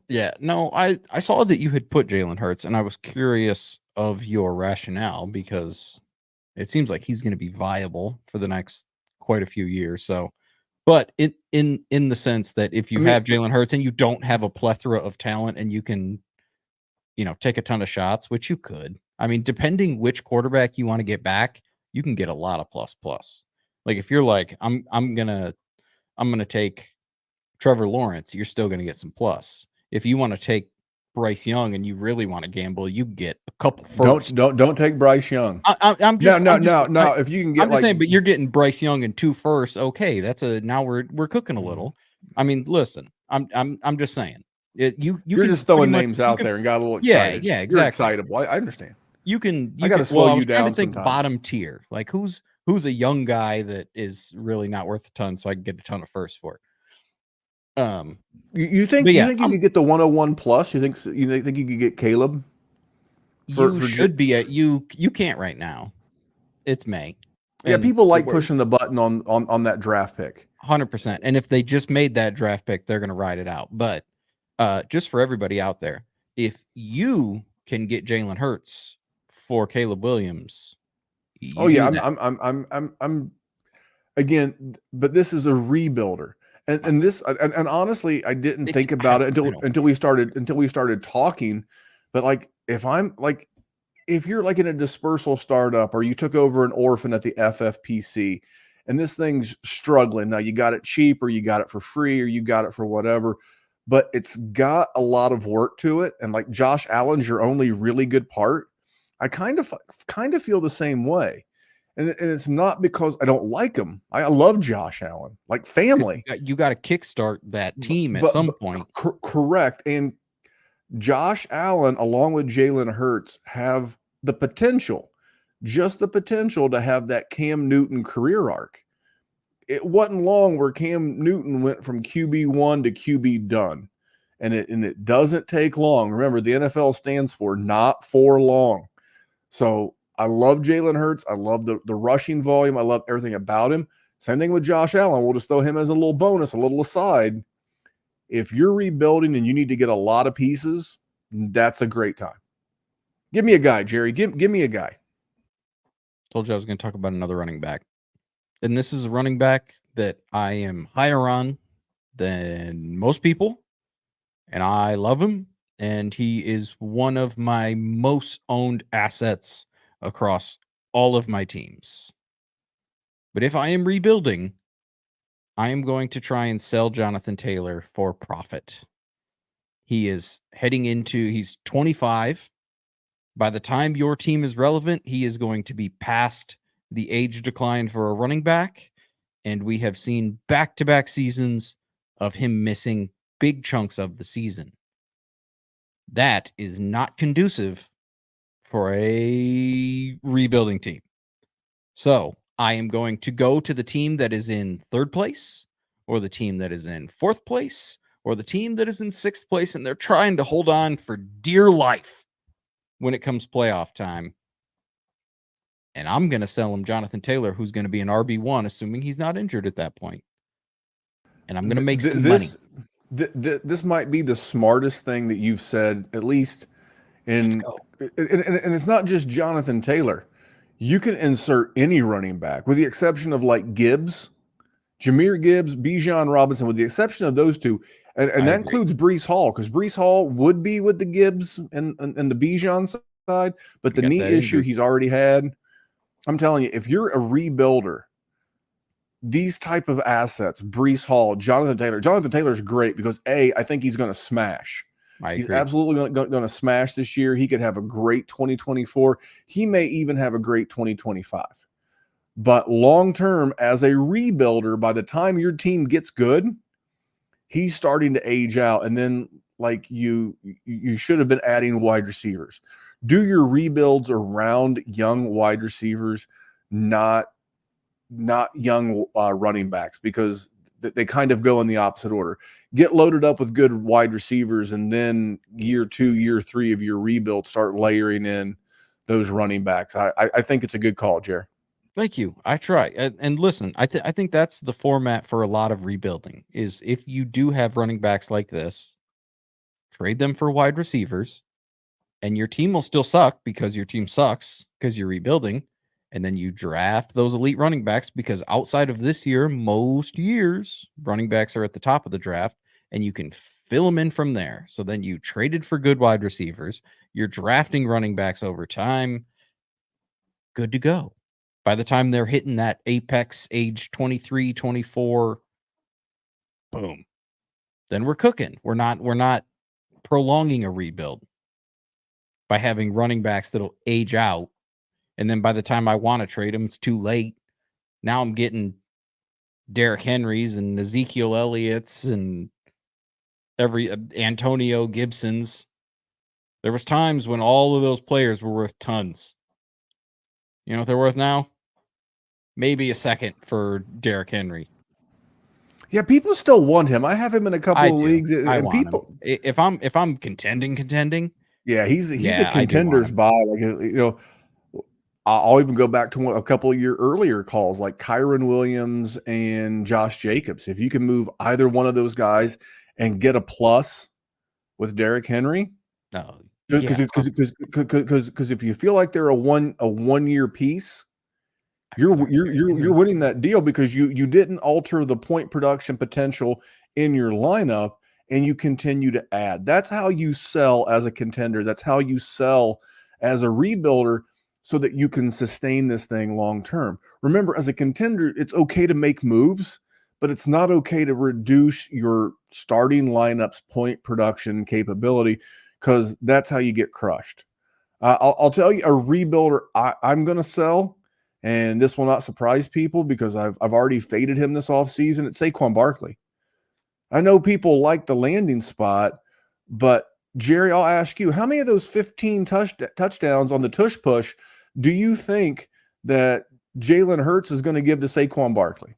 Yeah, no, I saw that you had put Jalen Hurts, and I was curious of your rationale because it seems like he's going to be viable for the next quite a few years. So. But in the sense that if you have Jalen Hurts and you don't have a plethora of talent and you can, take a ton of shots, which you could. I mean, depending which quarterback you want to get back, you can get a lot of plus. Like if you're like, I'm gonna take Trevor Lawrence, you're still gonna get some plus. If you want to take Bryce Young and you really want to gamble, you get a couple first. Don't take Bryce Young. I'm just no. If you can get, I'm just saying, but you're getting Bryce Young and 2 firsts. Okay, now we're cooking a little. I mean, listen, I'm just saying. You're just throwing names out there and got a little excited. Yeah, exactly. You're excitable. I understand. I got to slow you down. I think bottom tier, like who's a young guy that is really not worth a ton, so I can get a ton of firsts for it. You think you could get the 101 plus? You think you could get Caleb? You can't right now. It's May. Yeah, people like pushing the button on that draft pick. 100%. And if they just made that draft pick, they're going to ride it out. But just for everybody out there, if you can get Jalen Hurts for Caleb Williams, I'm again, but this is a rebuilder. And this and honestly, I didn't It's- think I about don't- it I don't- until we started talking. But like, if you're like in a dispersal startup or you took over an orphan at the FFPC and this thing's struggling, now you got it cheap or you got it for free or you got it for whatever, but it's got a lot of work to it. And like Josh Allen's your only really good part. I kind of feel the same way. And it's not because I don't like him. I love Josh Allen, like family. You got to kickstart that team at But- some but- point. Correct. And Josh Allen, along with Jalen Hurts, have the potential, just the potential to have that Cam Newton career arc. It wasn't long where Cam Newton went from QB1 to QB done. And it doesn't take long. Remember, the NFL stands for not for long. So I love Jalen Hurts. I love the rushing volume. I love everything about him. Same thing with Josh Allen. We'll just throw him as a little bonus, a little aside. If you're rebuilding and you need to get a lot of pieces, that's a great time. Give me a guy, Jerry. Give me a guy. Told you I was going to talk about another running back. And this is a running back that I am higher on than most people. And I love him. And he is one of my most owned assets across all of my teams. But if I am rebuilding, I am going to try and sell Jonathan Taylor for profit. He is he's 25. By the time your team is relevant, he is going to be past the age decline for a running back. And we have seen back-to-back seasons of him missing big chunks of the season. That is not conducive for a rebuilding team. So I am going to go to the team that is in third place, or the team that is in fourth place, or the team that is in sixth place, and they're trying to hold on for dear life when it comes playoff time. And I'm going to sell him Jonathan Taylor, who's going to be an RB1, assuming he's not injured at that point. And I'm going to make some money. This might be the smartest thing that you've said, at least in, and it's not just Jonathan Taylor. You can insert any running back, with the exception of like Gibbs, Jahmyr Gibbs, Bijan Robinson, with the exception of those two. And that includes Breece Hall, because Breece Hall would be with the Gibbs and the Bijan side, but the knee issue he's already had. I'm telling you, if you're a rebuilder, these type of assets, Breece Hall, Jonathan Taylor's great because I think he's going to smash. He's absolutely going to smash this year. He could have a great 2024. He may even have a great 2025. But long term, as a rebuilder, by the time your team gets good, he's starting to age out. And then, like, you should have been adding wide receivers. Do your rebuilds around young wide receivers, not young running backs, because they kind of go in the opposite order. Get loaded up with good wide receivers, and then year 2, year 3 of your rebuild, start layering in those running backs. I think it's a good call, Jer. Thank you. I try. And listen, I think that's the format for a lot of rebuilding, is if you do have running backs like this, trade them for wide receivers, and your team will still suck because your team sucks because you're rebuilding. And then you draft those elite running backs, because outside of this year, most years, running backs are at the top of the draft, and you can fill them in from there. So then you traded for good wide receivers. You're drafting running backs over time. Good to go. By the time they're hitting that apex age 23, 24, boom. Then we're cooking. We're not prolonging a rebuild by having running backs that'll age out. And then by the time I want to trade them, it's too late. Now I'm getting Derrick Henrys and Ezekiel Elliott's and every Antonio Gibson's. There was times when all of those players were worth tons. You know what they're worth now? Maybe a second for Derrick Henry. Yeah, people still want him. I have him in a couple of leagues, and I want people. Him. If I'm contending. Yeah, he's a contender's buy. Like, you know, I'll even go back to a couple of year earlier calls, like Kyron Williams and Josh Jacobs. If you can move either one of those guys and get a plus with Derrick Henry, because if you feel like they're a 1 year piece, You're winning that deal because you didn't alter the point production potential in your lineup, and you continue to add. That's how you sell as a contender. That's how you sell as a rebuilder, so that you can sustain this thing long term. Remember, as a contender, it's okay to make moves, but it's not okay to reduce your starting lineup's point production capability, because that's how you get crushed. I'll tell you, a rebuilder I'm going to sell, and this will not surprise people because I've already faded him this offseason. It's Saquon Barkley. I know people like the landing spot, but Jerry, I'll ask you, how many of those 15 touchdowns on the tush push do you think that Jalen Hurts is going to give to Saquon Barkley?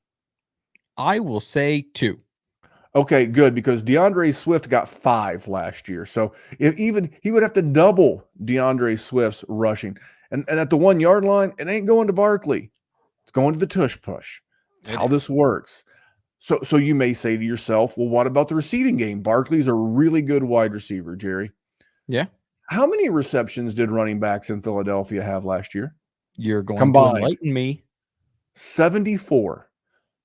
I will say 2. Okay, good, because DeAndre Swift got 5 last year. So if even he would have to double DeAndre Swift's rushing. And at the 1 yard line, it ain't going to Barkley. It's going to the tush push. It's how this works. So you may say to yourself, well, what about the receiving game? Barkley's a really good wide receiver, Jerry. Yeah. How many receptions did running backs in Philadelphia have last year? You're going Combined. to enlighten me. 74.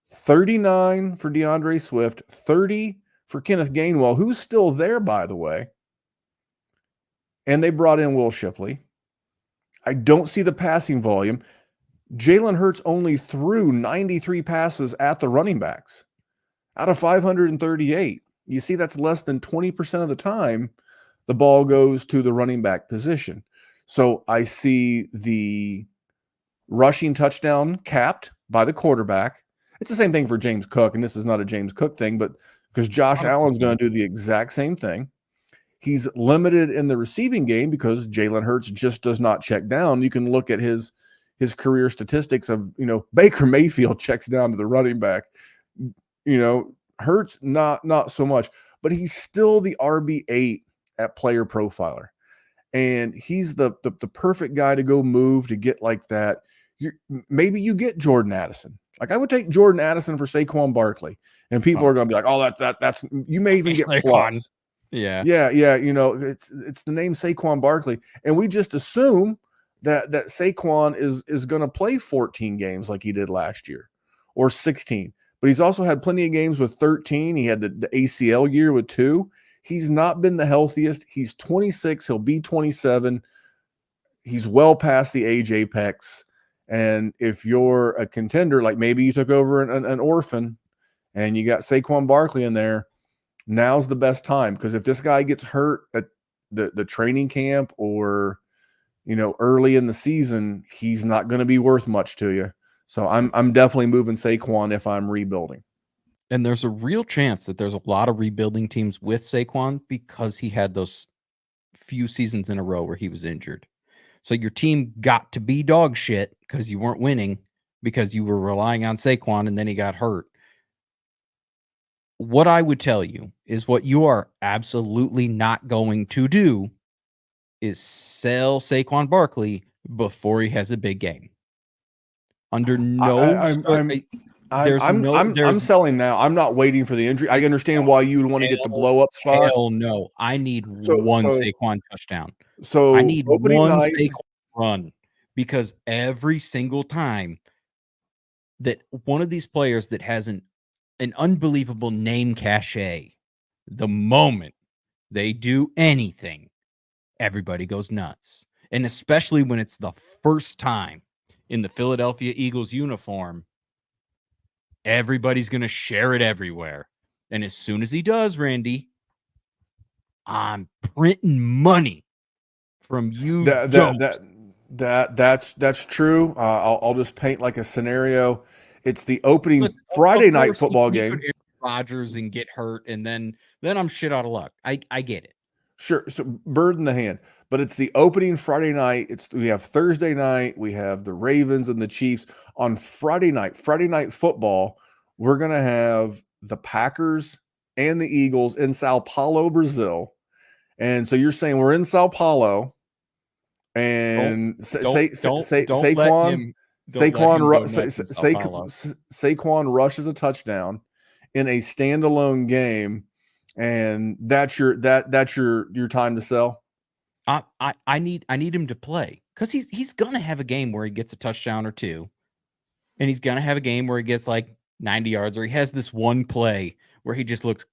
39 for DeAndre Swift, 30 for Kenneth Gainwell, who's still there, by the way. And they brought in Will Shipley. I don't see the passing volume. Jalen Hurts only threw 93 passes at the running backs out of 538. You see, that's less than 20% of the time the ball goes to the running back position. So I see the rushing touchdown capped by the quarterback. It's the same thing for James Cook, and this is not a James Cook thing, but because Josh Allen's going to do the exact same thing. He's limited in the receiving game because Jalen Hurts just does not check down. You can look at his career statistics of, Baker Mayfield checks down to the running back. Hurts not so much, but he's still the RB8 at Player Profiler. And he's the perfect guy to go move to get like that. Maybe you get Jordan Addison. Like, I would take Jordan Addison for Saquon Barkley, and people are going to be like, "Oh, that's." You may even get plus. Yeah. It's the name Saquon Barkley, and we just assume that Saquon is going to play 14 games like he did last year, or 16. But he's also had plenty of games with 13. He had the ACL year with 2. He's not been the healthiest. He's 26. He'll be 27. He's well past the age apex. And if you're a contender, like maybe you took over an orphan and you got Saquon Barkley in there, now's the best time. Because if this guy gets hurt at the training camp or, early in the season, he's not going to be worth much to you. So I'm definitely moving Saquon if I'm rebuilding. And there's a real chance that there's a lot of rebuilding teams with Saquon because he had those few seasons in a row where he was injured. So your team got to be dog shit because you weren't winning because you were relying on Saquon and then he got hurt. What I would tell you is what you are absolutely not going to do is sell Saquon Barkley before he has a big game. Under no, I'm selling now. I'm not waiting for the injury. I understand why you would want to get the blow up spot. Hell no. I need one Saquon touchdown. So I need one Saquon run, because every single time that one of these players that has an unbelievable name cachet, the moment they do anything, everybody goes nuts. And especially when it's the first time in the Philadelphia Eagles uniform, everybody's going to share it everywhere. And as soon as he does, Randy, I'm printing money from you. That's true. I'll just paint like a scenario. It's the opening Friday night football game. Rodgers and get hurt, and then I'm shit out of luck. I get it. Sure. So bird in the hand, but it's the opening Friday night. We have Thursday night. We have the Ravens and the Chiefs on Friday night football. We're going to have the Packers and the Eagles in Sao Paulo, Brazil. And so you're saying we're in Sao Paulo and Saquon rushes a touchdown in a standalone game. And that's your time to sell. I need him to play because he's gonna have a game where he gets a touchdown or two, and he's gonna have a game where he gets like 90 yards, or he has this one play where he just looks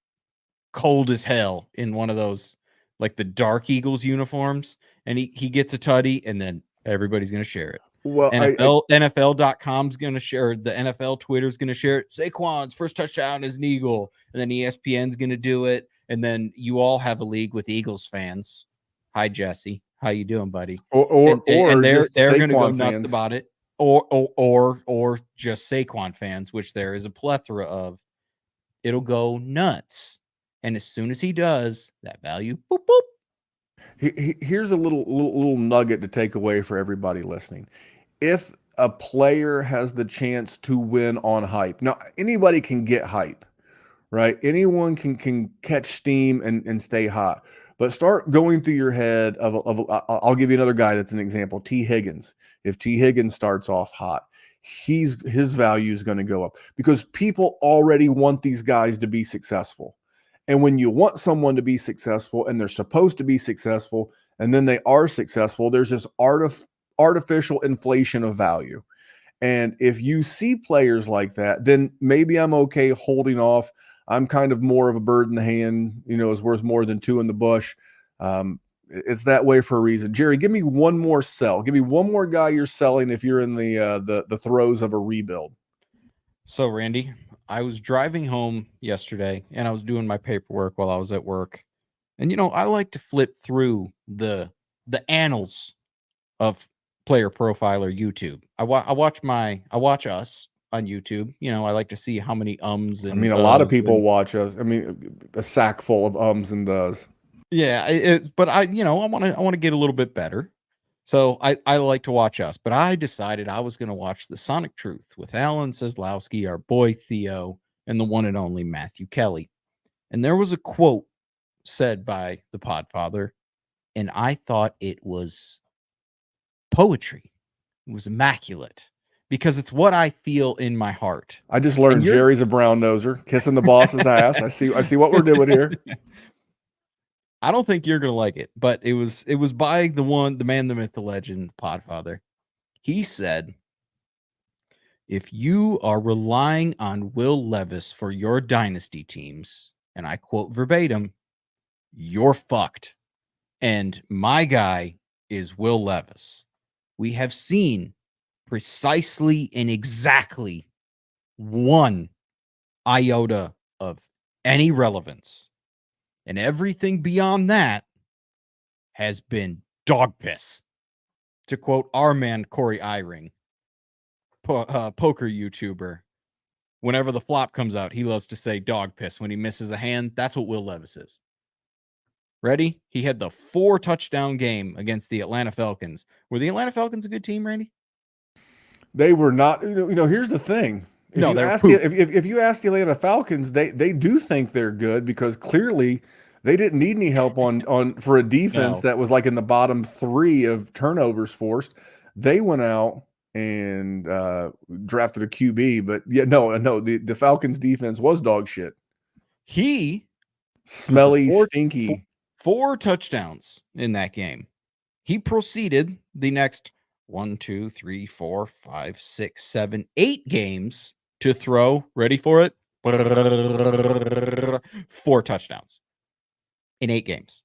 cold as hell in one of those like the Dark Eagles uniforms, and he gets a tutty, and then everybody's gonna share it. Well, NFL.com's gonna share, the NFL Twitter's gonna share it. Saquon's first touchdown is an Eagle, and then ESPN's gonna do it, and then you all have a league with Eagles fans. Hi Jesse, how you doing, buddy? or they're just gonna go Saquon nuts fans. about it, or just Saquon fans, which there is a plethora of. It'll go nuts, and as soon as he does, that value, boop boop. Here's a little nugget to take away for everybody listening. If a player has the chance to win on hype, now anybody can get hype, right? Anyone can catch steam and stay hot. But start going through your head I'll give you another guy that's an example, T. Higgins. If T. Higgins starts off hot, his value is going to go up because people already want these guys to be successful. And when you want someone to be successful and they're supposed to be successful and then they are successful, there's this artificial inflation of value. And if you see players like that, then maybe I'm okay holding off. I'm kind of more of a bird in the hand, is worth more than two in the bush. It's that way for a reason. Jerry, give me one more sell. Give me one more guy you're selling if you're in the throes of a rebuild. So, Randy, I was driving home yesterday and I was doing my paperwork while I was at work. And, I like to flip through the annals of Player Profiler YouTube. I watch us on YouTube. I like to see how many ums and a lot of people watch us. A sack full of ums and does. Yeah, but I want to get a little bit better. So I like to watch us, but I decided I was going to watch The Sonic Truth with Alan Seslowski, our boy Theo, and the one and only Matthew Kelly. And there was a quote said by the Podfather, and I thought it was poetry. It was immaculate because it's what I feel in my heart. I just learned Jerry's a brown noser, kissing the boss's ass. I see what we're doing here. I don't think you're gonna like it, but it was by the man, the myth, the legend, Podfather. He said, if you are relying on Will Levis for your dynasty teams, and I quote verbatim, you're fucked. And my guy is Will Levis. We have seen precisely and exactly one iota of any relevance. And everything beyond that has been dog piss. To quote our man, Corey Eyring, poker YouTuber, whenever the flop comes out, he loves to say dog piss when he misses a hand. That's what Will Levis is. Ready? He had the 4 touchdown game against the Atlanta Falcons. Were the Atlanta Falcons a good team, Randy? They were not. Here's the thing. If you ask the Atlanta Falcons, they do think they're good because clearly they didn't need any help on for a defense that was like in the bottom 3 of turnovers forced. They went out and drafted a QB, but the Falcons defense was dog shit. He smelly, stinky. 4 touchdowns in that game. He proceeded the next 1, 2, 3, 4, 5, 6, 7, 8 games to throw, ready for it, 4 touchdowns in 8 games.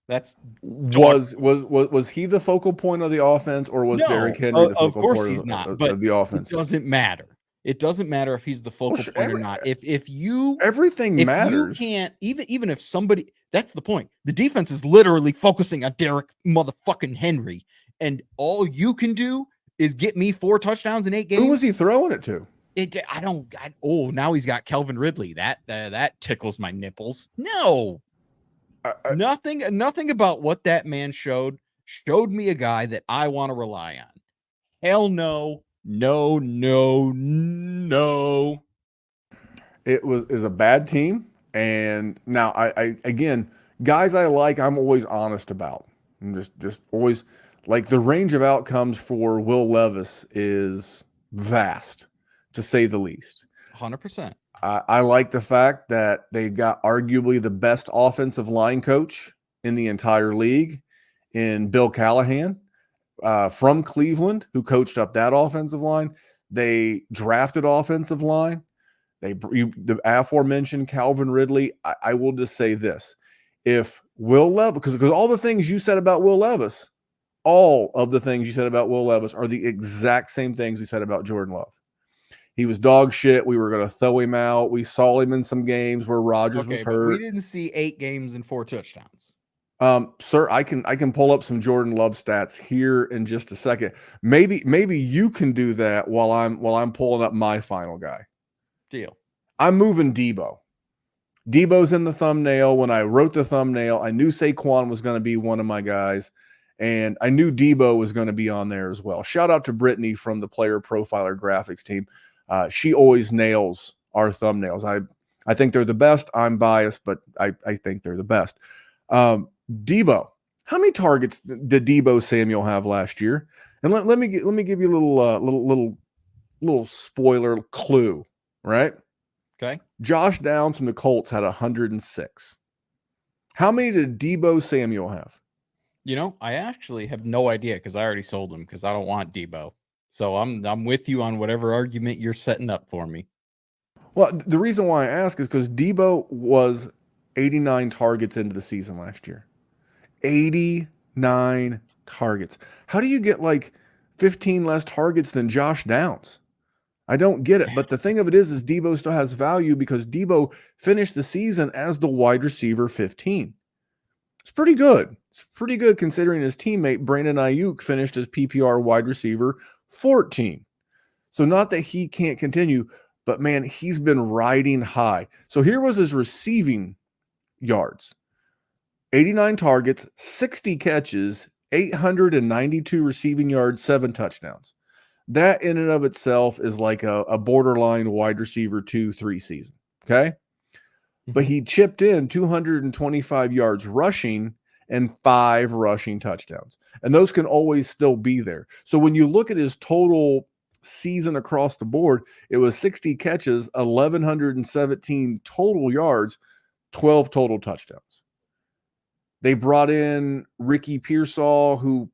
That's was he the focal point of the offense, or was Derrick Henry the focal point of the offense? It doesn't matter. It doesn't matter if he's the focal point or not. Everything matters. You can't even if somebody. That's the point. The defense is literally focusing on Derrick motherfucking Henry, and all you can do is get me 4 touchdowns in 8 games. Who was he throwing it to? Now he's got Calvin Ridley. That tickles my nipples. No, nothing about what that man showed me a guy that I want to rely on. Hell no. No. It is a bad team. And now I again, guys I like, I'm always honest about. I'm just always like the range of outcomes for Will Levis is vast, to say the least. 100%. I like the fact that they got arguably the best offensive line coach in the entire league in Bill Callahan. from Cleveland who coached up that offensive line. They drafted offensive line. The aforementioned Calvin Ridley. I will just say this. If Will Levis, because all the things you said about Will Levis, all of the things you said about Will Levis are the exact same things we said about Jordan Love. He was dog shit. We were going to throw him out. We saw him in some games where Rodgers was but hurt. we didn't see 8 games and 4 touchdowns. Sir, I can pull up some Jordan Love stats here in just a second. Maybe you can do that while I'm pulling up my final guy. Deal. I'm moving Debo. Debo's in the thumbnail. When I wrote the thumbnail, I knew Saquon was going to be one of my guys, and I knew Debo was going to be on there as well. Shout out to Brittany from the Player Profiler Graphics team. She always nails our thumbnails. I think they're the best. I'm biased, but I think they're the best. Debo, how many targets did Debo Samuel have last year? And let me give you a little spoiler clue, right? Okay. Josh Downs from the Colts had 106. How many did Debo Samuel have? I actually have no idea because I already sold him because I don't want Debo. So I'm with you on whatever argument you're setting up for me. Well, the reason why I ask is because Debo was 89 targets into the season last year. 89 targets. How do you get like 15 less targets than Josh Downs? I don't get it. But the thing of it is Debo still has value because Debo finished the season as the wide receiver 15. It's pretty good. It's pretty good considering his teammate Brandon Ayuk finished as PPR wide receiver 14. So not that he can't continue, but man, he's been riding high. So here was his receiving yards. 89 targets, 60 catches, 892 receiving yards, 7 touchdowns. That in and of itself is like a borderline wide receiver 2-3 season. Okay. But he chipped in 225 yards rushing and 5 rushing touchdowns. And those can always still be there. So when you look at his total season across the board, it was 60 catches, 1,117 total yards, 12 total touchdowns. They brought in Ricky Pearsall, who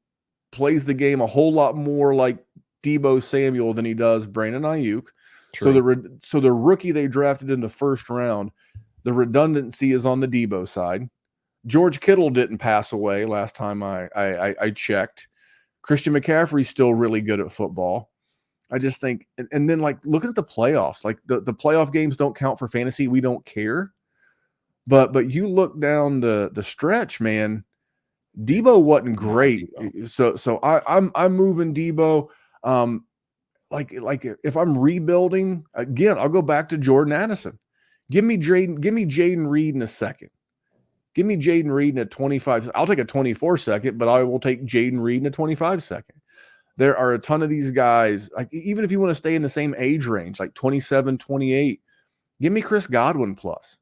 plays the game a whole lot more like Debo Samuel than he does Brandon Ayuk. True. So the rookie they drafted in the first round, the redundancy is on the Debo side. George Kittle didn't pass away last time I checked. Christian McCaffrey's still really good at football. I just think, and then like looking at the playoffs, like the playoff games don't count for fantasy. We don't care. But you look down the stretch, man. Debo wasn't great. So I'm moving Debo. Like if I'm rebuilding again, I'll go back to Jordan Addison. Give me Jaden Reed in a second. Give me Jaden Reed in a 25. I'll take a 24 second, but I will take Jaden Reed in a 25 second. There are a ton of these guys, like even if you want to stay in the same age range, like 27, 28, give me Chris Godwin plus.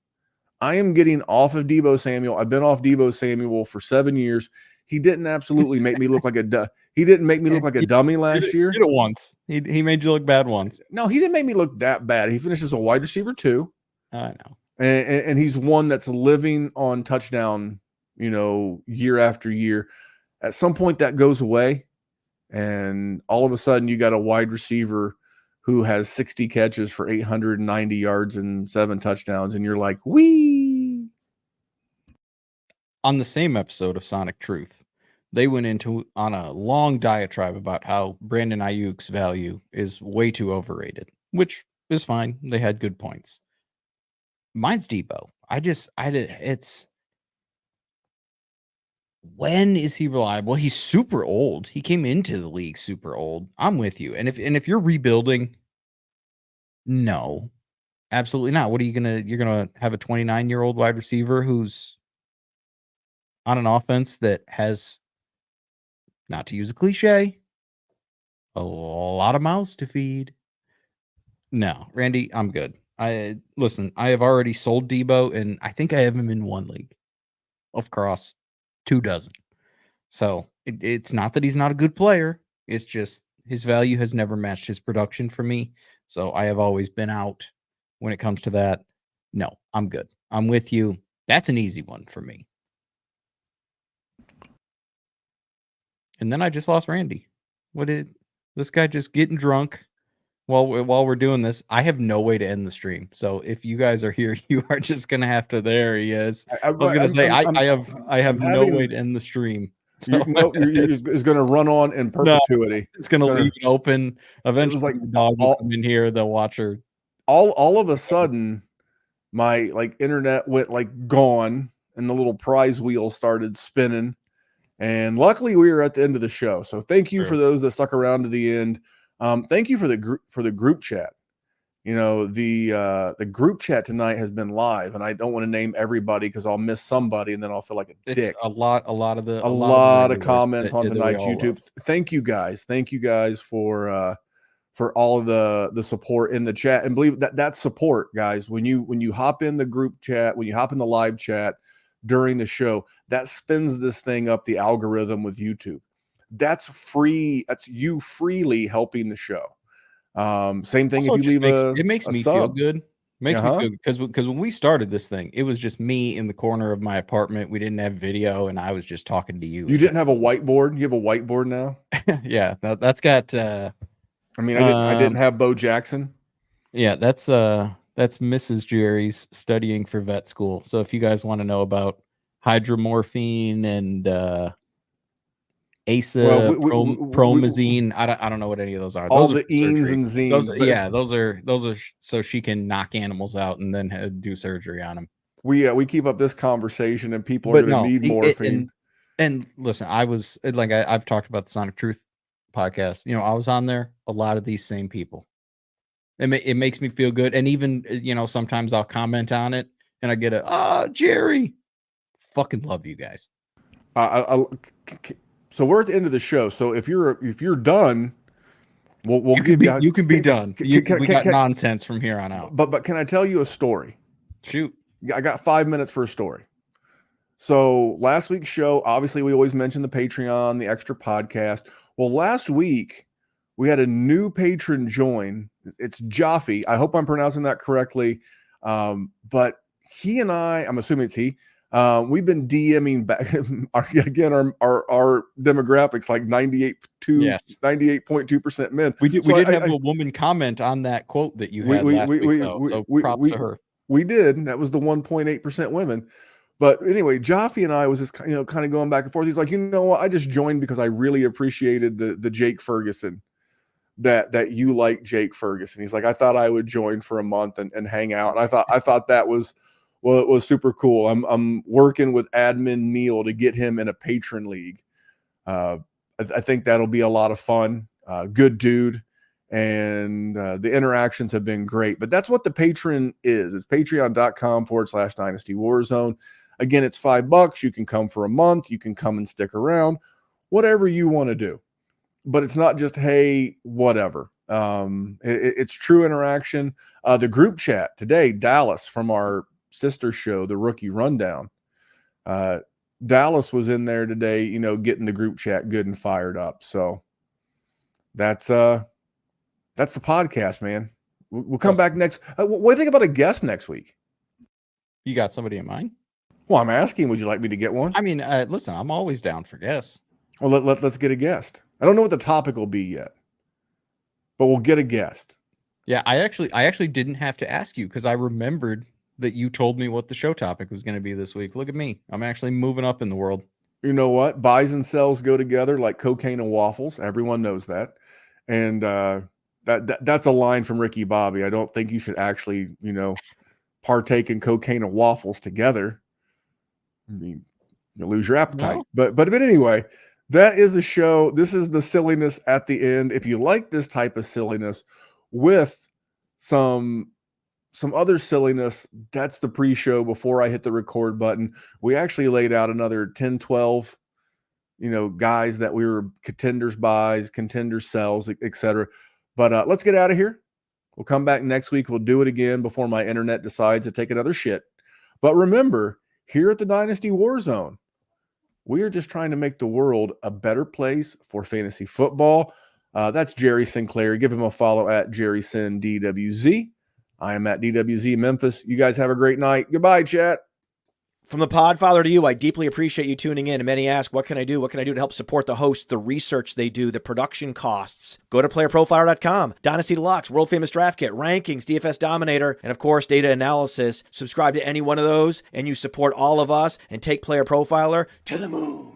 I am getting off of Debo Samuel. I've been off Debo Samuel for 7 years. He didn't absolutely make me look like a dummy last year. He did it once. He made you look bad once. No, he didn't make me look that bad. He finished as a wide receiver 2. I know. And he's one that's living on touchdown, year after year. At some point that goes away. And all of a sudden you got a wide receiver who has 60 catches for 890 yards and 7 touchdowns. And you're like, wee. On the same episode of Sonic Truth, they went on a long diatribe about how Brandon Ayuk's value is way too overrated, which is fine. They had good points. Mine's Debo. When is he reliable? He's super old. He came into the league super old. I'm with you. And if you're rebuilding, no, absolutely not. What are you're gonna have a 29-year-old wide receiver who's on an offense that has, not to use a cliche, a lot of mouths to feed. No, Randy, I'm good. I have already sold Debo, and I think I have him in 1 league across 24. So it's not that he's not a good player. It's just his value has never matched his production for me. So I have always been out when it comes to that. No, I'm good. I'm with you. That's an easy one for me. And then I just lost Randy. This guy just getting drunk while we're doing this? I have no way to end the stream. So if you guys are here, you are just gonna have to. There he is. I was gonna say I have no way to end the stream. So, it's going to run on in perpetuity. No, it's going to leave it open. Eventually, like the dog will come in here. They'll watch her. All of a sudden, my internet went gone, and the little prize wheel started spinning. And luckily, we were at the end of the show. So thank you for those that stuck around to the end. Thank you for the group chat. The group chat tonight has been live, and I don't want to name everybody because I'll miss somebody, and then I'll feel like a dick. A lot of comments on tonight's YouTube. Thank you guys for all of the support in the chat, and believe that support, guys. When you hop in the group chat, when you hop in the live chat during the show, that spins this thing up the algorithm with YouTube. That's free. That's you freely helping the show. Same thing also, if you leave it makes me feel good. Makes me feel good because when we started this thing, it was just me in the corner of my apartment. We didn't have video, and I was just talking to you. You didn't have a whiteboard. You have a whiteboard now. Yeah, that's got. I didn't have Bo Jackson. Yeah, that's Mrs. Jerry's studying for vet school. So if you guys want to know about hydromorphine and ASA, promazine. I don't know what any of those are. All those the enes and zines. Those are so she can knock animals out and then do surgery on them. We keep up this conversation, and people are going to need morphine. And listen, I've talked about the Sonic Truth podcast. I was on there. A lot of these same people. It makes me feel good, and even sometimes I'll comment on it, and I get Jerry, fucking love you guys. So we're at the end of the show. So if you're done, you can be done. We got nonsense from here on out. But can I tell you a story? Shoot. I got 5 minutes for a story. So last week's show, obviously we always mention the Patreon, the extra podcast. Well, last week we had a new patron join. It's Jaffe. I hope I'm pronouncing that correctly. But he and I'm assuming it's he. We've been DMing back again. Our demographics like 98.2% men. We did have a woman comment on that quote that you had last week. So props to her. We did. That was the 1.8% women. But anyway, Jaffe and I was just kind of going back and forth. He's like, you know what? I just joined because I really appreciated the Jake Ferguson. That you like Jake Ferguson. He's like, I thought I would join for a month and hang out. And I thought that was. Well, it was super cool. I'm working with admin Neil to get him in a patron league. I think that'll be a lot of fun. Good dude. And the interactions have been great. But that's what the patron is. It's patreon.com/Dynasty WarZone. Again, it's $5. You can come for a month. You can come and stick around. Whatever you want to do. But it's not just, hey, whatever. It's true interaction. The group chat today, Dallas from our sister show, the Rookie Rundown. Dallas was in there today, getting the group chat good and fired up. So that's the podcast, man. We'll come back next. What do you think about a guest next week? You got somebody in mind? Well, I'm asking, would you like me to get one? I mean, listen, I'm always down for guests. Well, let's get a guest. I don't know what the topic will be yet, but we'll get a guest. Yeah, I actually didn't have to ask you because I remembered that you told me what the show topic was going to be this week. Look at me. I'm actually moving up in the world. You know what? Buys and sells go together like cocaine and waffles. Everyone knows that. And that's a line from Ricky Bobby. I don't think you should actually, partake in cocaine and waffles together. I mean, you lose your appetite. No. But anyway, that is a show. This is the silliness at the end. If you like this type of silliness with some other silliness, that's the pre-show before I hit the record button. We actually laid out another 10, 12, guys that we were contenders buys, contenders sells, etc. But let's get out of here. We'll come back next week. We'll do it again before my internet decides to take another shit. But remember, here at the Dynasty WarZone, we are just trying to make the world a better place for fantasy football. That's Jerry Sinclair. Give him a follow at JerrySinDWZ. I am at DWZ Memphis. You guys have a great night. Goodbye, chat. From the Podfather to you, I deeply appreciate you tuning in. And many ask, what can I do? What can I do to help support the hosts, the research they do, the production costs? Go to playerprofiler.com, Dynasty Deluxe, World Famous Draft Kit, Rankings, DFS Dominator, and of course, data analysis. Subscribe to any one of those, and you support all of us and take Player Profiler to the moon.